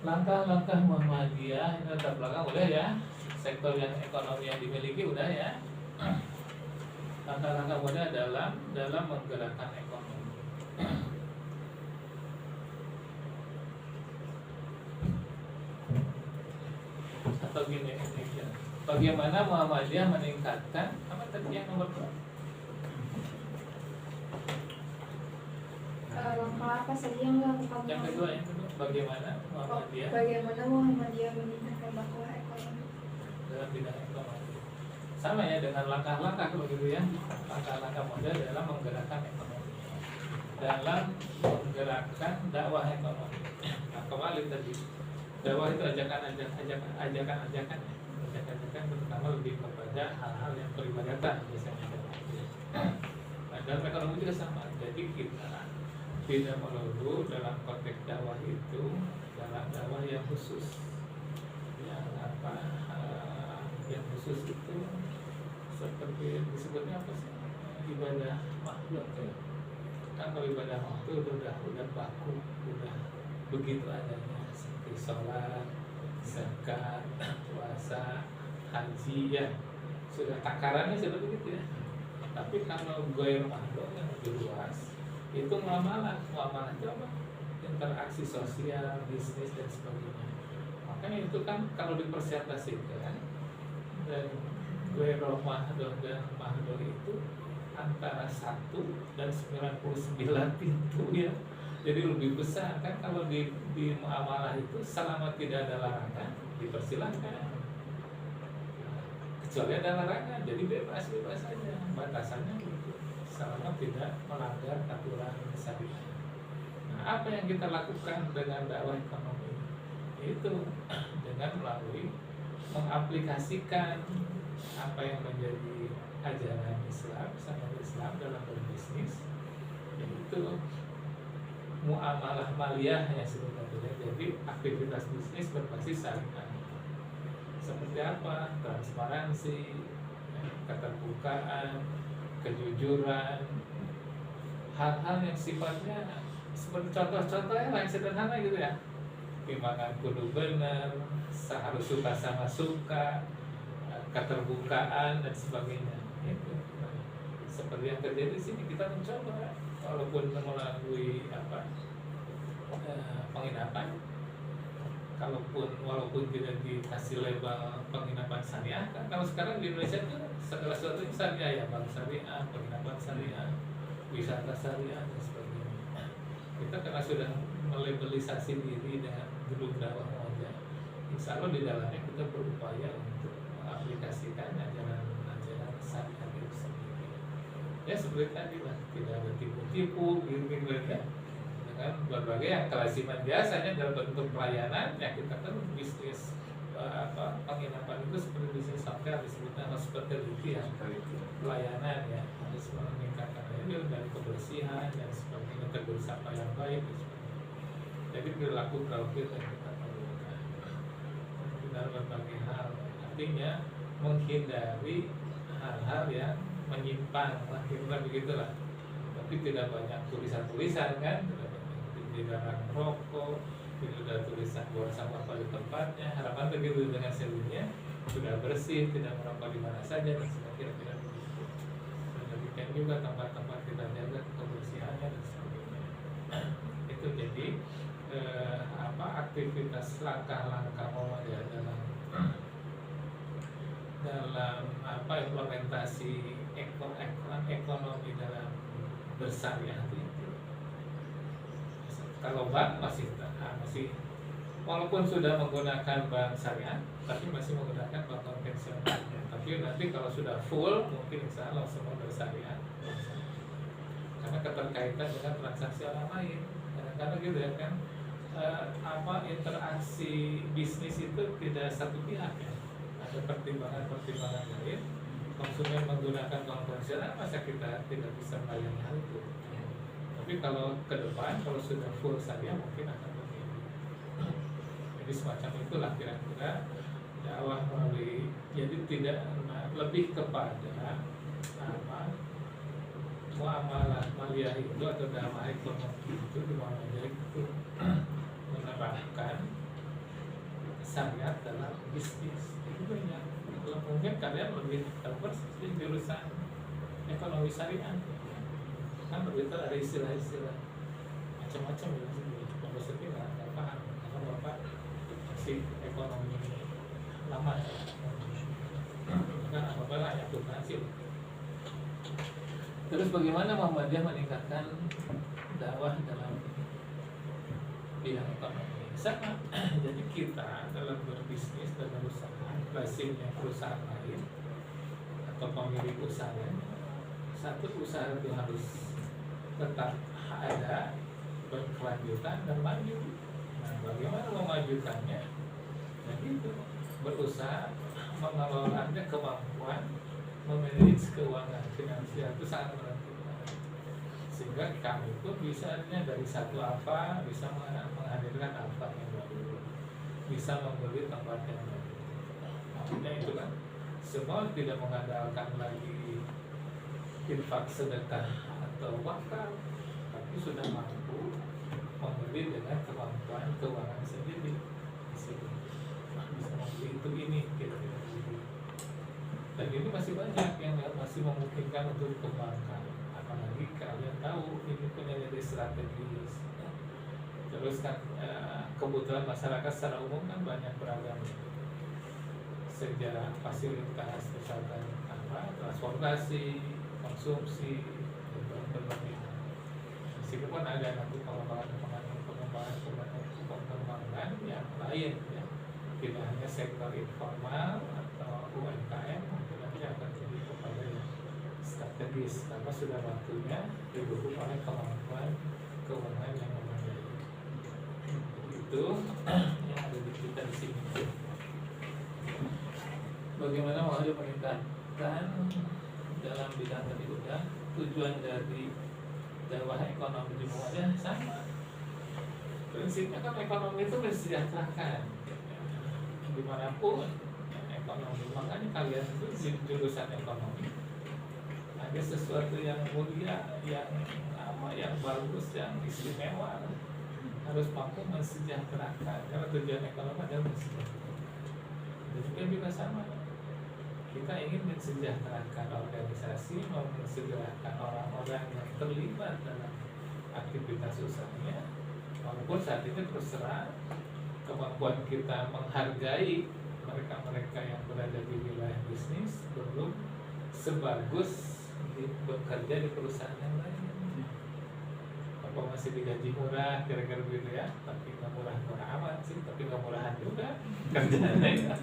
Langkah-langkah Muhammadiyah ini latar belakang udah ya. Sektor yang ekonomi yang dimiliki udah ya. Langkah-langkah Muhammadiyah dalam menggerakkan ekonomi. Atau gini, bagaimana Muhammadiyah meningkatkan apa tadi yang nomor 2? Langkah apa saja yang dilakukan? Yang kedua, bagaimana Muhammadiyah meningkatkan dakwah ekonomi dalam bidang ekonomi? Sama ya dengan langkah-langkah begitu ya. Langkah-langkah Muhammadiyah dalam menggerakkan ekonomi, dalam menggerakkan dakwah ekonomi. Nah, kembali tadi dakwah itu ajakan terutama lebih kepada hal-hal yang peribadatan biasanya. Nah, dalam ekonomi juga sama. Jadi kita tidak melulu dalam konteks dakwah itu dalam dakwah yang khusus, yang khusus itu seperti disebutnya apa sih, ibadah makhluk ya. Kan kalau ibadah makhluk udah baku, udah begitu adanya. Sholat, zakat, puasa, haji ya sudah takarannya sudah begitu ya. Tapi kalau goir mahdo yang lebih luas itu muamalah itu apa? Interaksi sosial, bisnis dan sebagainya. Makanya itu kan kalau dipresentasikan dan goiro mahdo dan mahdo itu antara 1 dan 99 pintu ya. Jadi lebih besar kan kalau di muamalah itu selama tidak ada larangan dipersilakan. Kecuali ada larangan, jadi bebas saja. Batasannya gitu. Selama tidak melanggar aturan syariat. Nah, apa yang kita lakukan dengan dakwah ekonomi? Itu dengan melalui mengaplikasikan apa yang menjadi ajaran Islam, syariat Islam dalam berbisnis, yaitu muamalah maliyah yang sebenarnya. Jadi aktivitas bisnis berbasis syariah. Seperti apa? Transparansi, keterbukaan, kejujuran, hal-hal yang sifatnya seperti contoh-contohnya yang sederhana gitu ya. Timbangan kudu benar, harus suka sama suka, keterbukaan dan sebagainya. Itu. Seperti yang terjadi di sini kita mencoba, walaupun melalui penginapan, walaupun tidak dikasih label penginapan syariah kan. Kalau sekarang di Indonesia itu segala sesuatu syariah ya, bank syariah, penginapan syariah, wisata syariah dan sebagainya. Kita karena sudah melabelisasi diri dengan gedung dakwah wajah, insya Allah di dalamnya kita berupaya untuk mengaplikasikan ajaran syariah itu sendiri. Ya seperti tadi lah, tidak ada tipu-tipu gitu ya. Dengan berbagai yang kelasiman biasanya dalam bentuk pelayanan ya, kita kan bisnis penginapan itu seperti bisnis hotel disebutnya hospitality ya, pelayanan ya, harus meningkatkan ini dari kebersihan dan sebagainya, tegur sapa yang baik dan sebagainya. Jadi perilaku yang kita perlukan dalam berbagai hal, artinya menghindari hal-hal yang menyimpang lah, kira-kira begitulah. Tapi tidak banyak tulisan-tulisan kan, tidak rokok, tidak ada tulisan buang sampah pada tempatnya. Harapan begitu dengan selnya sudah bersih, tidak merokok di mana saja dan kira-kira begitu. Dan demikian juga tempat-tempat kita jaga kebersihannya dan sebagainya. Itu jadi aktivitas langkah-langkah Muhammadiyah dalam implementasi ekonomi dalam bersyariah itu. Kalau bank masih walaupun sudah menggunakan bank syariah, tapi masih menggunakan bank konvensional. Tapi nanti kalau sudah full, mungkin insya Allah semua bersyariah. Karena keterkaitan dengan transaksi orang lain. Karena gitu ya kan, interaksi bisnis itu tidak satu pihak ya. Ada pertimbangan lain. Konsumen menggunakan bank konvensional, masa kita tidak bisa melayani hal itu. Tapi kalau ke depan, kalau sudah full syariah mungkin akan begini. Jadi semacam itulah kira-kira dakwah melalui, jadi tidak lebih kepada muamalah maliyah itu atau dakwah ekonomi itu dimana itu menerapkan syariat dalam bisnis. Itu banyak. Kalau mungkin kalian lebih tahu persis di jurusan ekonomi syariah. Kan begitu ada istilah-istilah macam-macam ya, Bapak Sepi nggak paham karena Bapak masih ekonomi lama ya. Kan apa lah yang akuntansi. Terus bagaimana Muhammadiyah meningkatkan dakwah dalam bidang ekonomi? Sama. Jadi kita dalam berbisnis, dalam usaha, lazimnya perusahaan lain atau pemilik usahanya, satu usaha itu harus tetap ada, berkelanjutan dan maju. Nah, bagaimana memajukannya? Jadi itu berusaha mengelolanya, kemampuan memanage keuangan finansial itu sangat menentukan. Sehingga kami pun bisanya dari satu apa bisa menghadirkan apa yang baru, bisa membeli tempat yang baru. Maksudnya itu kan semua tidak mengandalkan lagi infak sedekah atau wakaf, tapi sudah mampu membeli dengan kemampuan keuangan sendiri. Bisa membeli itu ini kira-kira. Dan ini masih banyak yang masih memungkinkan untuk dikembangkan, apalagi kalian tahu ini punya nilai strategis. Terus kan kebutuhan masyarakat secara umum kan banyak beragam, sejak fasilitas misalkan transportasi, konsumsi, dan berbagai. Meskipun ada nanti pengembangan yang lain ya, tidak hanya sektor informal atau UMKM, nanti akan jadi kepada yang strategis karena sudah waktunya didukung oleh kemampuan keuangan yang memadai. Itu yang ada di kita di sini. Bagaimana mau ada peningkatan dalam bidang tadi udah, tujuan dari dakwah ekonomi di Muhammadiyah sama. Prinsipnya kan ekonomi itu mensejahterakan dimanapun ekonomi. Makanya kalian itu di jurusan ekonomi ada sesuatu yang mulia, yang bagus, yang istimewa, harus mampu mensejahterakan. Karena tujuan ekonomi adalah mensejahterakan. Dan juga sama. Kita ingin mensejahterakan organisasi, mensejahterakan orang-orang yang terlibat dalam aktivitas usahanya, walaupun saat ini terus terang kemampuan kita menghargai mereka-mereka yang berada di wilayah bisnis belum sebagus bekerja di perusahaan yang lain. Apa masih digaji murah, kira-kira gitu ya, tapi nggak murah-murah amat sih, tapi nggak murahan juga kerjanya ya.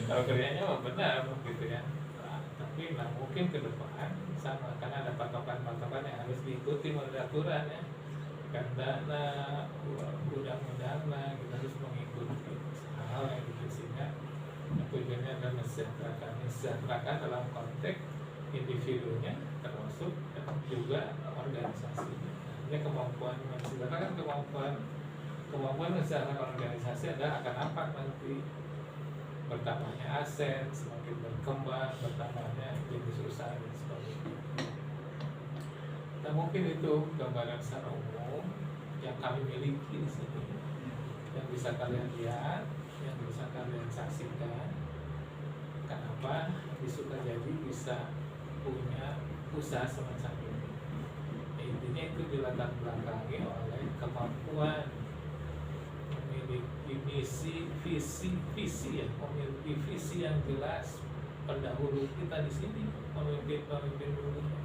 Kalau kerjanya mah benar gitu ya. Tapi mungkin ke depan sama, karena ada patokan-patokan yang harus diikuti melalui aturan ya. Dana, undang-undang, kita harus mengikuti hal yang itu, sehingga tujuannya adalah mensejahterakan dalam konteks individunya termasuk juga organisasinya. Kemampuan mensejahterakan, kemampuan mensejahterakan organisasi adalah akan apa nanti bertambahnya aset, semakin berkembang, bertambahnya jenis usaha dan sebagainya. Nah mungkin itu gambaran secara umum yang kami miliki di sini, yang bisa kalian lihat, yang bisa kalian saksikan. Kenapa di Sukajadi bisa punya usaha semacam ini? Intinya itu dilatar belakangi oleh kemampuan memiliki visi ya, memiliki visi yang jelas pendahulu kita di sini, pemimpin dulunya.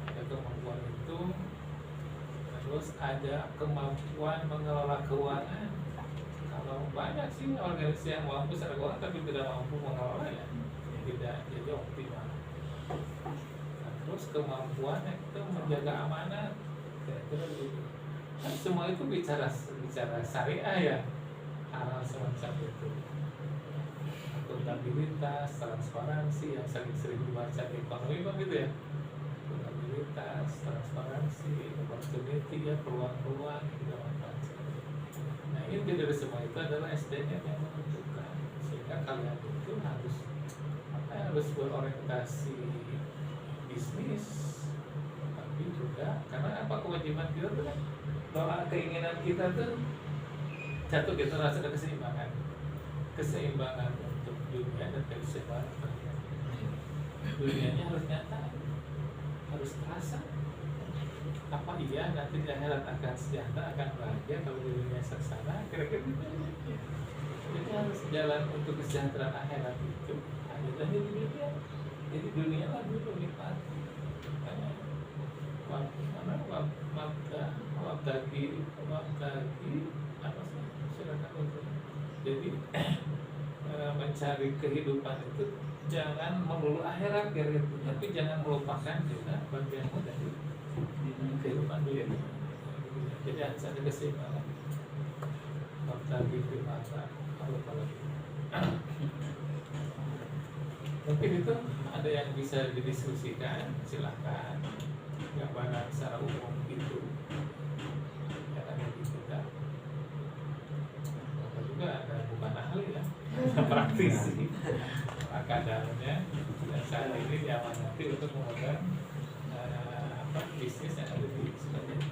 Ada kemampuan itu, terus ada kemampuan mengelola keuangan. Kalau banyak sih organisasi yang mampu secara keuangan tapi tidak mampu mengelola ya, tidak jadi optimal. Terus kemampuan itu menjaga amanat, kira-kira begitu. Kan semua itu bicara syariah ya, hal semacam itu. Akuntabilitas, transparansi yang sering dibaca di ekonomi kan gitu ya. Akuntabilitas, transparansi, opportunity ya, peluang-peluang segala macam. Nah ini dari semua itu adalah SDM yang menentukan, sehingga kalian itu harus berorientasi bisnis, tapi juga karena apa, kewajiban kita tuh kan, bahwa keinginan kita tuh jatuh, kita rasa ada keseimbangan untuk dunia dan keseimbangan akhirat. Dunianya harus nyata, harus terasa. Apa iya nanti di akhirat akan sejahtera, akan bahagia kalau di dunia seksana, kira-kira gitu. Jadi harus jalan untuk kesejahteraan akhirat itu ada di dunia. Jadi dunia lah dulu nikmati. Apa sih? Silakan untuk. Jadi mencari kehidupan itu jangan melulu akhirat gitu, tapi jangan melupakan juga bagianmu dari kehidupan dunia. Jadi harus ada keseimbangan. Wabtaghi fima ataka. Mungkin itu ada yang bisa didiskusikan, silahkan. Gambaran secara umum itu yang ada di kita. Bapak juga ada, bukan ahli ya, praktisi, kadarnya, dan saat ini diamanati untuk memegang bisnis yang ada di Sukajadi.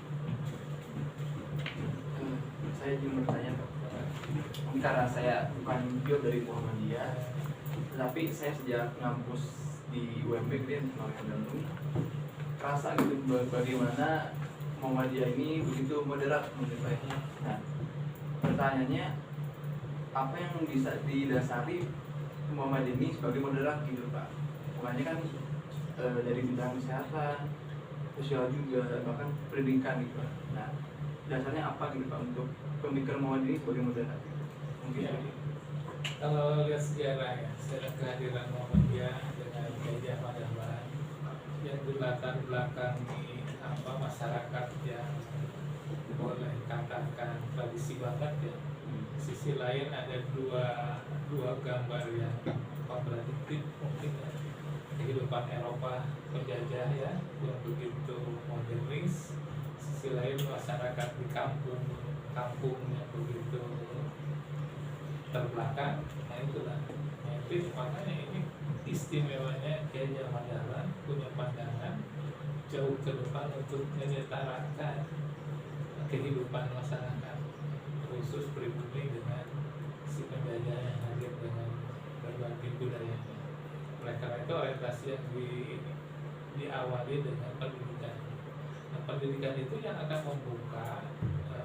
Saya ingin bertanya, karena saya bukan bio dari Muhammadiyah, tapi saya sejak ngampus di UMB gitu ya, Muhammadiyah Bandung, kerasa gitu bagaimana Muhammadiyah ini begitu moderat menurut saya. Nah, pertanyaannya apa yang bisa didasari Muhammadiyah ini sebagai moderat gitu Pak? Makanya kan dari bidang kesehatan, sosial juga, bahkan pendidikan gitu Pak. Nah, dasarnya apa gitu Pak untuk pemikiran Muhammadiyah ini sebagai moderat? Mungkin Ya. Kalau lihat sejarah ya, sejarah kehadiran Muhammadiyah dengan Kiai Ahmad Dahlan yang di belakangi masyarakat yang boleh katakan tradisi banget ya. Sisi lain ada dua gambar yang kontradiktif mungkin ya. Kehidupan Eropa penjajah ya yang begitu modernis, sisi lain masyarakat di kampung yang begitu terbelakang. Nah itulah, nah, itu makanya ini istimewanya Kiai Ahmad Dahlan punya pandangan jauh ke depan untuk menyetarakan kehidupan masyarakat, khusus pribumi dengan si penjajah yang hadir dengan berbagai budaya. Oleh karena itu orientasi yang diawali dengan pendidikan. Nah, pendidikan itu yang akan membuka,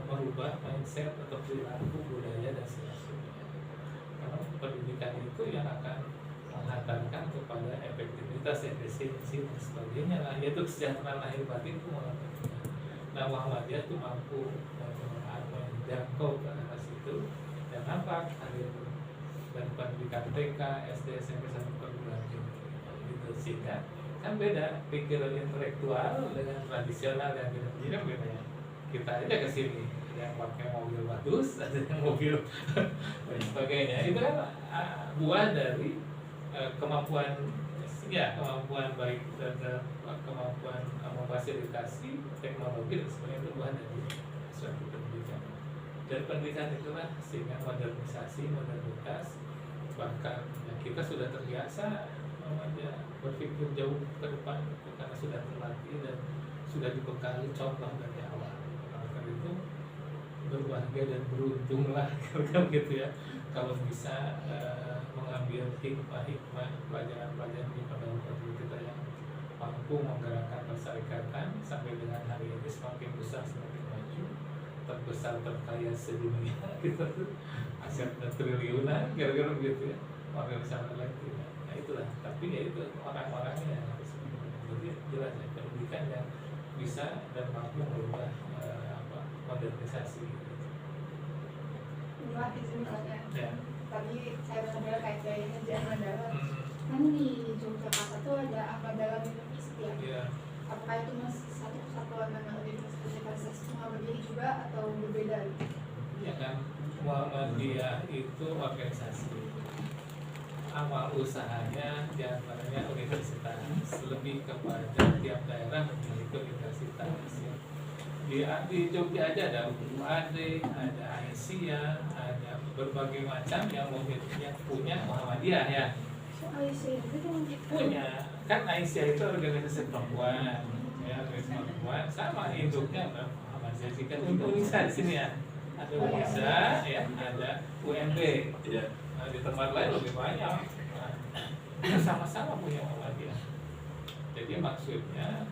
merubah mindset atau perilaku budaya dan sebagainya. Karena pendidikan itu yang akan menghantarkan kepada efektivitas, efisiensi dan sebagainya lah, yaitu kesejahteraan lahir batin itu mengatakan. Nah, Muhammadiyah itu mampu menjangkau ke arah situ dan nampak hadir dan pendidikan TK, SD, SMP sampai perguruan tinggi gitu, sehingga kan beda pikiran intelektual dengan tradisional yang beda ya. Kita aja ke sini yang pakai mobil bagus, ada yang mobil dan sebagainya. Itu kan buah dari kemampuan baik dan kemampuan memfasilitasi teknologi dan sebagainya, itu buah dari suatu pendidikan. Dan pendidikan itulah sehingga modernitas, bahkan ya, kita sudah terbiasa berpikir jauh ke depan karena sudah terlatih dan sudah dibekali contoh dari awal. Maka itu berbahagia dan beruntunglah kalau gitu ya, kalau bisa mengambil hikmah pelajaran-pelajaran di pendahulu kita yang mampu menggerakkan perserikatan sampai dengan hari ini semakin besar, semakin maju, terbesar terkaya sedunia kita tuh asetnya triliunan kira-kira begitu ya, organisasi lain tidak. Nah itulah, tapi ya itu orang-orangnya yang harus jadi jelas ya, pendidikan yang bisa dan mampu merubah modernisasi gitu. Mbak, izin bertanya. Ya. Tadi saya dengar kayak Kiai Ahmad Dahlan. Kan di Yogyakarta tuh ada Ahmad Dahlan University ya. Ya. Apakah itu masih satu kesatuan dengan Universitas Muhammadiyah juga atau berbeda? Ya kan, Muhammadiyah itu organisasi, amal usahanya diantaranya universitas, lebih kepada tiap daerah memiliki universitas ya. Di Jogja aja ada UAD, ada Aisyah, ada berbagai macam yang punya Muhammadiyah ya. Punya, kan Aisyah itu organisasi perempuan ya, organisasi perempuan sama induknya Muhammadiyah. Kan Unisa di sini ya, ada Unisa ya, ada UMB ya. Nah, di tempat lain lebih banyak. Nah, sama-sama punya Muhammadiyah. Jadi maksudnya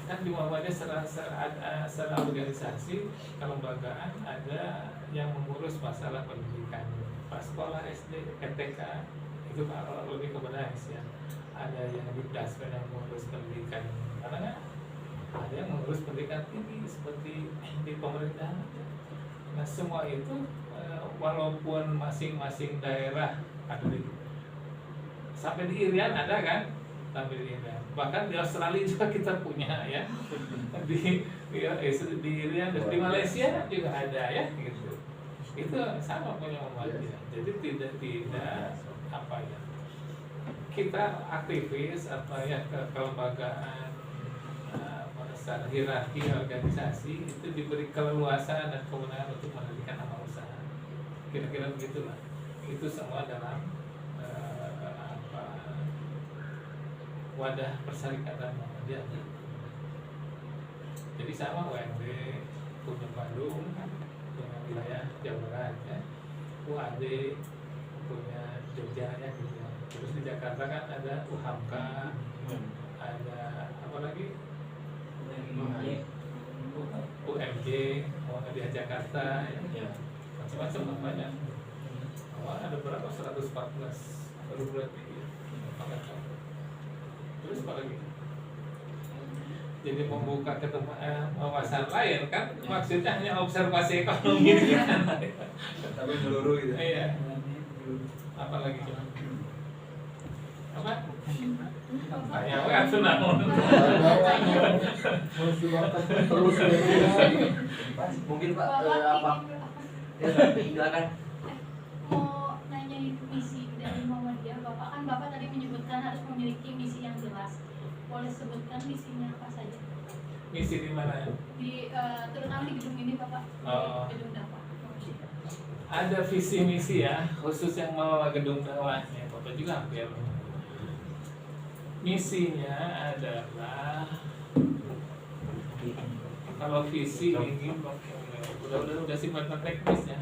kan di Muhammadiyah secara organisasi kelembagaan ada yang mengurus masalah pendidikan, pas sekolah SD, MTK itu kalau lebih kepada ya. Ada yang di Dasmen yang mengurus pendidikan, karena ada yang mengurus pendidikan tinggi seperti di pemerintahan. Nah semua itu walaupun masing-masing daerah ada sampai di Irian ada kan, sampai di Irian. Bahkan di Australia juga kita punya ya, di Irian, di Malaysia juga ada ya gitu. Itu sama punya Muhammadiyah. Jadi tidak apa ya, kita aktivis apa ya, kelembagaan secara hierarki organisasi itu diberi keleluasan dan kewenangan untuk mendirikan amal usaha. Kira-kira begitulah. Itu semua dalam wadah perserikatan Muhammadiyah. Jadi sama UMB punya Bandung, punya wilayah Jawa Barat ya. UAD punya Jogja ya gitu ya. Terus di Jakarta kan ada UHAMK, ada apa lagi? UMJ, Muhammadiyah Jakarta, ya. Macam-macam lah banyak. Ada berapa? 114 baru berarti. Terus apa lagi? Jadi membuka wawasan lain kan, maksudnya hanya observasi ekonomi kan. Tapi menyeluruh gitu. Iya. Apa lagi? Apa? Tanya kan sudah. Mungkin Pak apa? Ya, silakan. Mau nanya misi dari Muhammadiyah, Bapak kan Bapak tadi menyebutkan harus memiliki misi yang jelas. Boleh sebutkan misinya apa saja? Misi di mana? Di terutama di gedung ini Bapak. Oh. Di gedung dakwah. Ada visi misi ya, khusus yang mengelola gedung dakwahnya. Bapak juga hampir. Misinya adalah kalau visi ini udah sifatnya teknis ya.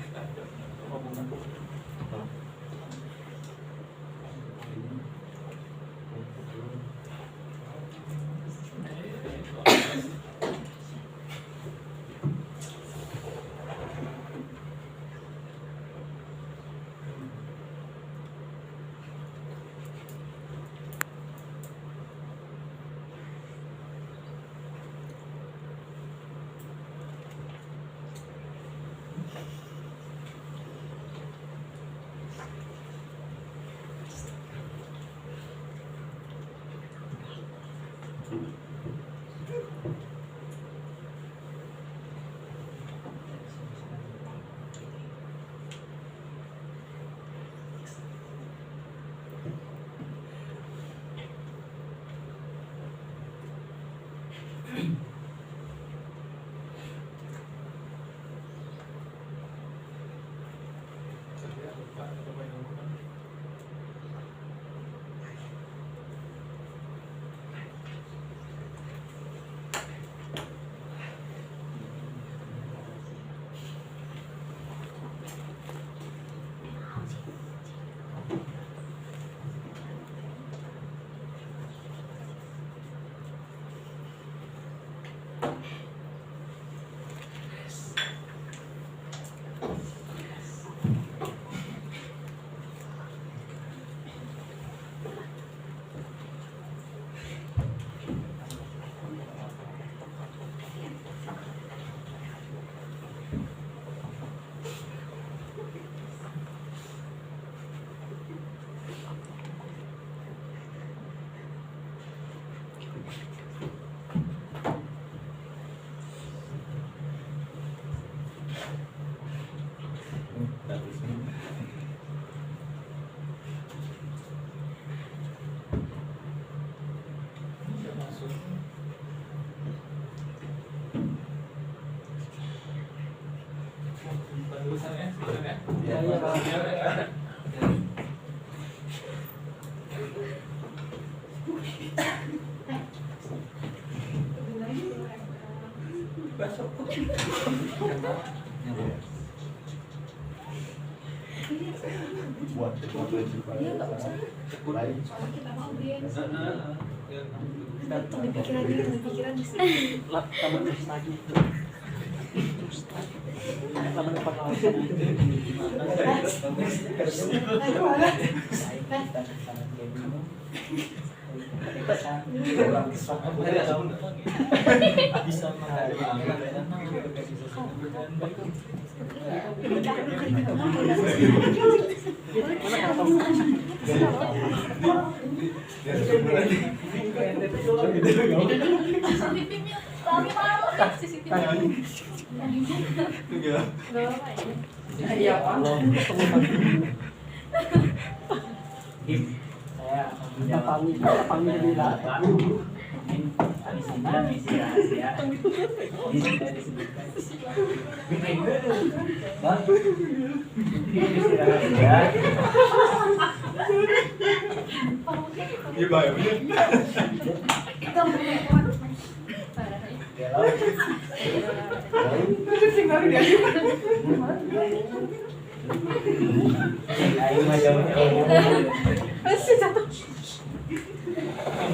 Aing mah jauh-jauh.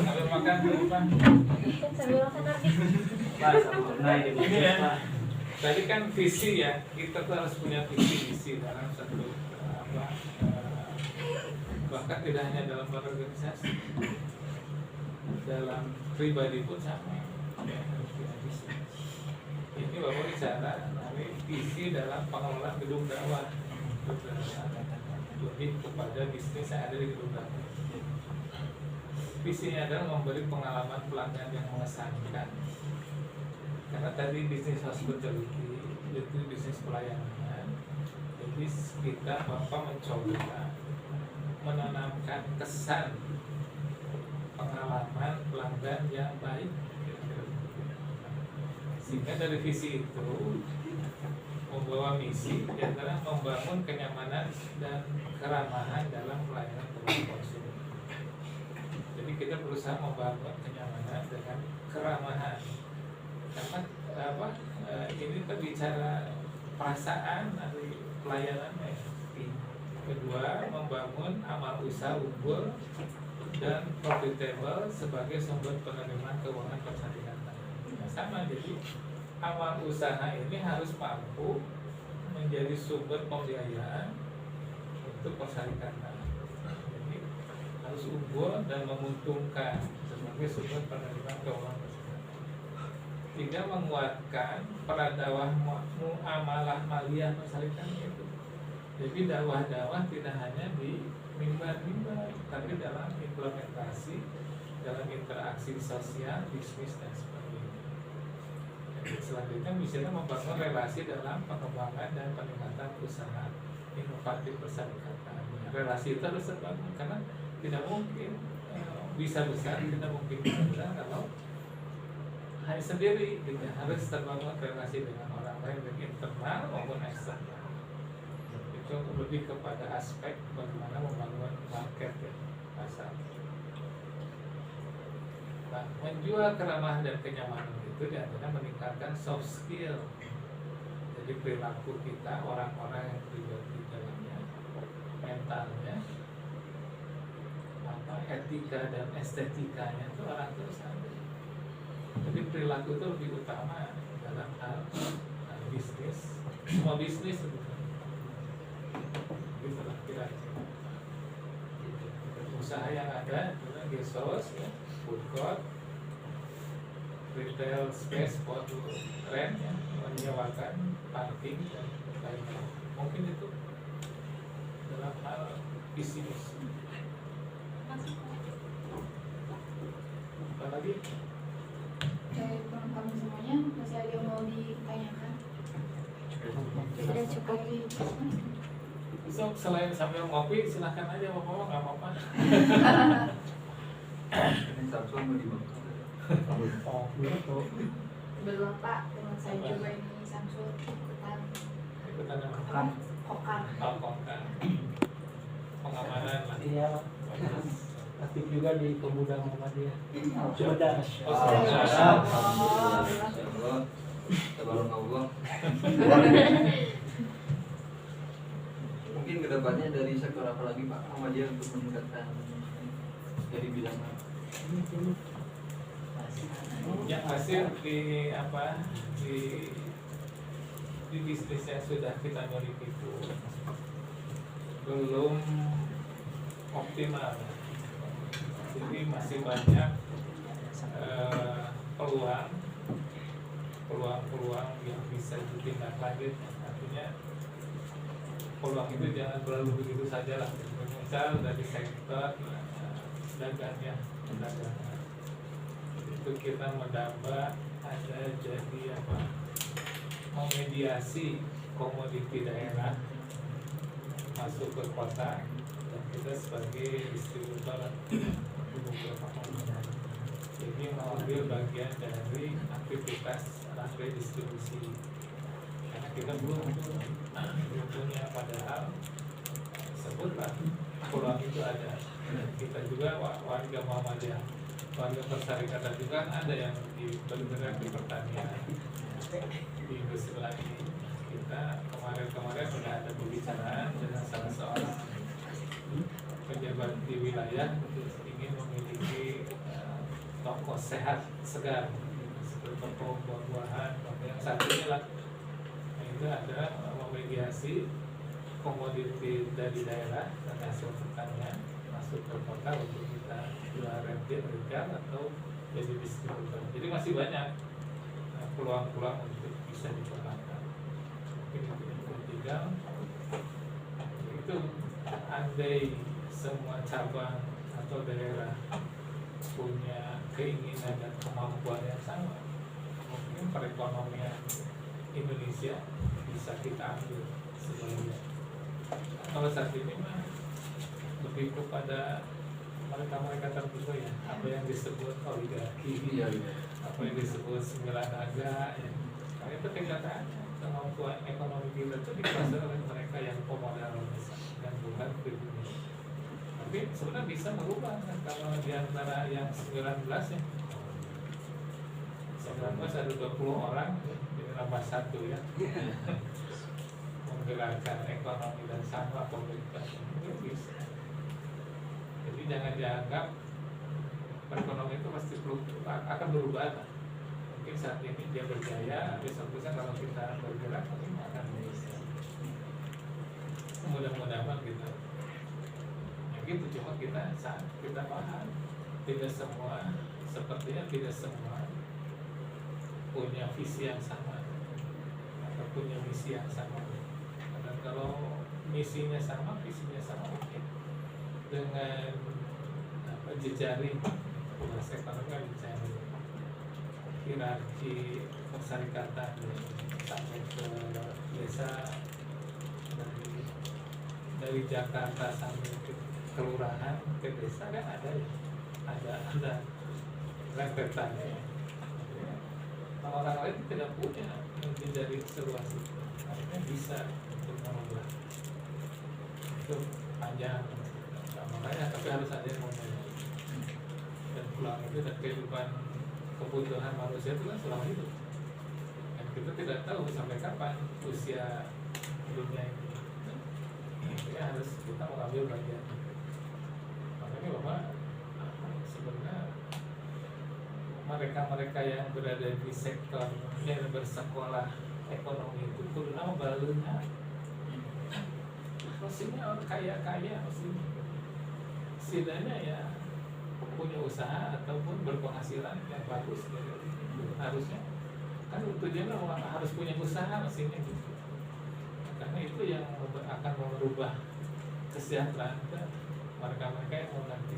Sambil makan dulu Pak. Sambil makan lagi. Pak, sempurna ini. Ini ya. Tadi kan visi ya, kita tuh harus punya visi dalam satu bahkan tidak hanya dalam berorganisasi, dalam pribadi pun sama. Ya, harus punya visi. Ini Bapak bicara visi dalam pengelolaan gedung dakwah, lebih kepada bisnis yang ada di gedung dakwah. Visinya adalah memberi pengalaman pelanggan yang mengesankan. Karena tadi bisnis hospitality itu bisnis pelayanan, jadi kita Bapak mencoba menanamkan kesan pengalaman pelanggan yang baik, sehingga dari visi itu membawa misi yang adalah membangun kenyamanan dan keramahan dalam pelayanan kepada konsumen. Jadi kita berusaha membangun kenyamanan dengan keramahan. Karena ini kita bicara perasaan dari pelayanannya. Kedua, membangun amal usaha unggul dan profitable sebagai sumber penerimaan keuangan persyarikatan. Nah, sama, jadi amal usaha ini harus mampu menjadi sumber pembiayaan untuk persyarikatan. Jadi harus unggul dan menguntungkan sebagai sumber penerimaan keuangan persyarikatan. Tidak menguatkan peradawah muamalah maliyah persyarikatan itu. Jadi dakwah-dakwah tidak hanya di mimbar-mimbar, tapi dalam implementasi, dalam interaksi sosial, bisnis dan sebagainya. Jadi selanjutnya misalnya membangun relasi dalam pengembangan dan peningkatan usaha inovatif persyarikatan. Relasi itu harus terbangun karena tidak mungkin bisa besar, tidak mungkin bisa besar kalau hanya sendiri. Tidak harus terbangun relasi dengan orang lain, baik internal maupun eksternal. Itu lebih kepada aspek bagaimana membangun market ya, pasar. Nah, menjual keramahan dan kenyamanan itu diantara meningkatkan soft skill. Jadi perilaku kita, orang-orang yang terlibat di dalamnya, mentalnya, etika dan estetikanya itu orang terus ada. Jadi perilaku itu lebih utama dalam hal bisnis, semua bisnis sebetulnya. Itulah kira-kira usaha yang ada adalah gesos, ya, food court, retail space buat rent, ya, menyewakan parking dan lain-lain. Mungkin itu dalam hal visi misi. Apa lagi? Kurang paham semuanya, masih ada yang mau ditanyakan? Sudah cukup. So, selain sambil ngopi, silahkan aja bapak-bapak, nggak apa-apa. Ini Samsung mau dimakan. Oh, betul. Belum Pak, teman saya juga ini Samsul ikutan Ikutan apa? Kokan. Oh, konten. Pengamanan lah. Iya, aktif juga di pemuda Muhammadiyah. Pemuda. Oh, Tabarakallah. Mungkin kedepannya dari sektor apa lagi Pak Muhammadiyah untuk meningkatkan dari bidang apa? Yang hasil di apa di bisnis yang sudah kita miliki itu belum optimal, jadi masih banyak peluang yang bisa ditindaklanjuti. Artinya peluang itu jangan berlalu begitu saja lah. Misal dari sektor dagangnya, perdagangan itu kita menambah ada jadi apa, memediasi komoditi daerah masuk ke kota dan kita sebagai distributor jadi mengambil bagian dari aktivitas rantai distribusi karena kita belum punya, padahal sebutlah peluang itu ada. Kita juga warga Muhammadiyah, warga persyarikatan juga ada yang bergerak di pertanian, di industri lagi. Kita kemarin sudah ada pembicaraan dengan salah seorang pejabat di wilayah ingin memiliki toko sehat segar seperti toko buah-buahan, toko yang satu ini lah. Nah, itu ada memediasi komoditi dari daerah dan hasil pertanian masuk ke kota untuk kita jual retail atau jadi distributor. Jadi masih banyak peluang-peluang untuk bisa dikembangkan. Mungkin itu tinggal itu andai semua cabang atau daerah punya keinginan dan kemampuan yang sama, mungkin perekonomian Indonesia bisa kita ambil sebagian. Kalau saat ini mah lebih kepada mereka tertentu ya, apa yang disebut oligarki, apa yang disebut sembilan naga ya. Karena itu tingkatannya kemampuan ekonomi kita itu dikuasai oleh mereka yang pemodal besar dan bukan pribumi. Tapi sebenarnya bisa merubah kan, kalau di antara yang 19 ya 19 ada 20 orang jadi nambah satu ya menggerakkan ekonomi dan sama pemerintah itu bisa. Jadi jangan dianggap perekonomian itu pasti akan berubah. Mungkin saat ini dia berjaya, besok-besok kalau kita bergerak mungkin akan bisa. Mudah-mudahan gitu. Ya gitu, cuma saat kita paham tidak semua, sepertinya tidak semua punya visi yang sama atau punya misi yang sama. Dan kalau misinya sama, visinya sama, mungkin dengan jejaring bahasa ekonomi jejaring hierarki persyarikatan sampai ke desa, dari Jakarta sampai ke kelurahan ke desa kan ada rentetannya ya. Orang lain tidak punya jejaring seluas itu, artinya bisa untuk mengubah itu panjang. Makanya tapi harus ada yang mau dan pulang itu dan kehidupan kebutuhan manusia itu kan selama hidup dan kita tidak tahu sampai kapan usia dunia ini. Ya harus kita mengambil bagian. Makanya bahwa sebenarnya mereka yang berada di sektor yang bersekolah ekonomi itu kudu nama balunya maksudnya orang kaya maksudnya setidaknya ya punya usaha ataupun berpenghasilan yang bagus gitu. Harusnya kan tujuannya harus punya usaha maksudnya gitu, karena itu yang akan merubah kesejahteraan mereka yang mau nanti.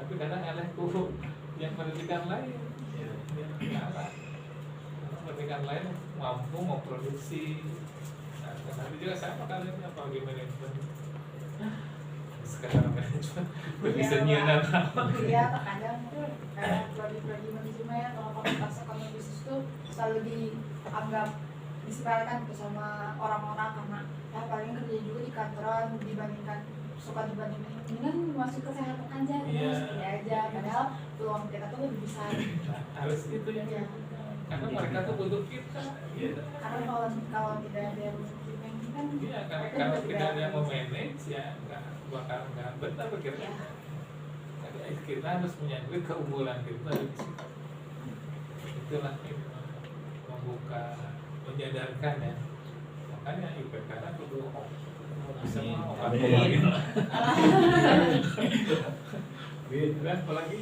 Tapi kadang elehku yang pendidikan lain yang kalah, pendidikan lain mampu memproduksi. Nah, nanti juga sama kalian apalagi manajemen sekarang manajemen bisa nyiaran apa? Iya, terkadang tuh kayak prodi-prodi manajemen atau fakultas ekonomi bisnis tuh selalu dianggap disepelekan gitu sama orang-orang karena ya paling kerja juga di kantoran dibandingkan mendingan masuk kesehatan aja terus ini aja, padahal peluang kita tuh lebih besar. Harus itu ya. Karena mereka tuh butuh kita. Karena kalau tidak ada yang manajemen kan Iya, karena kalau tidak ada yang memanage ya nggak benar begitu. Kita harus menyangkut keunggulan kita di situ. Itulah ini membuka, menyadarkan ya. Makanya IPK kan perlu semua obat. Apalagi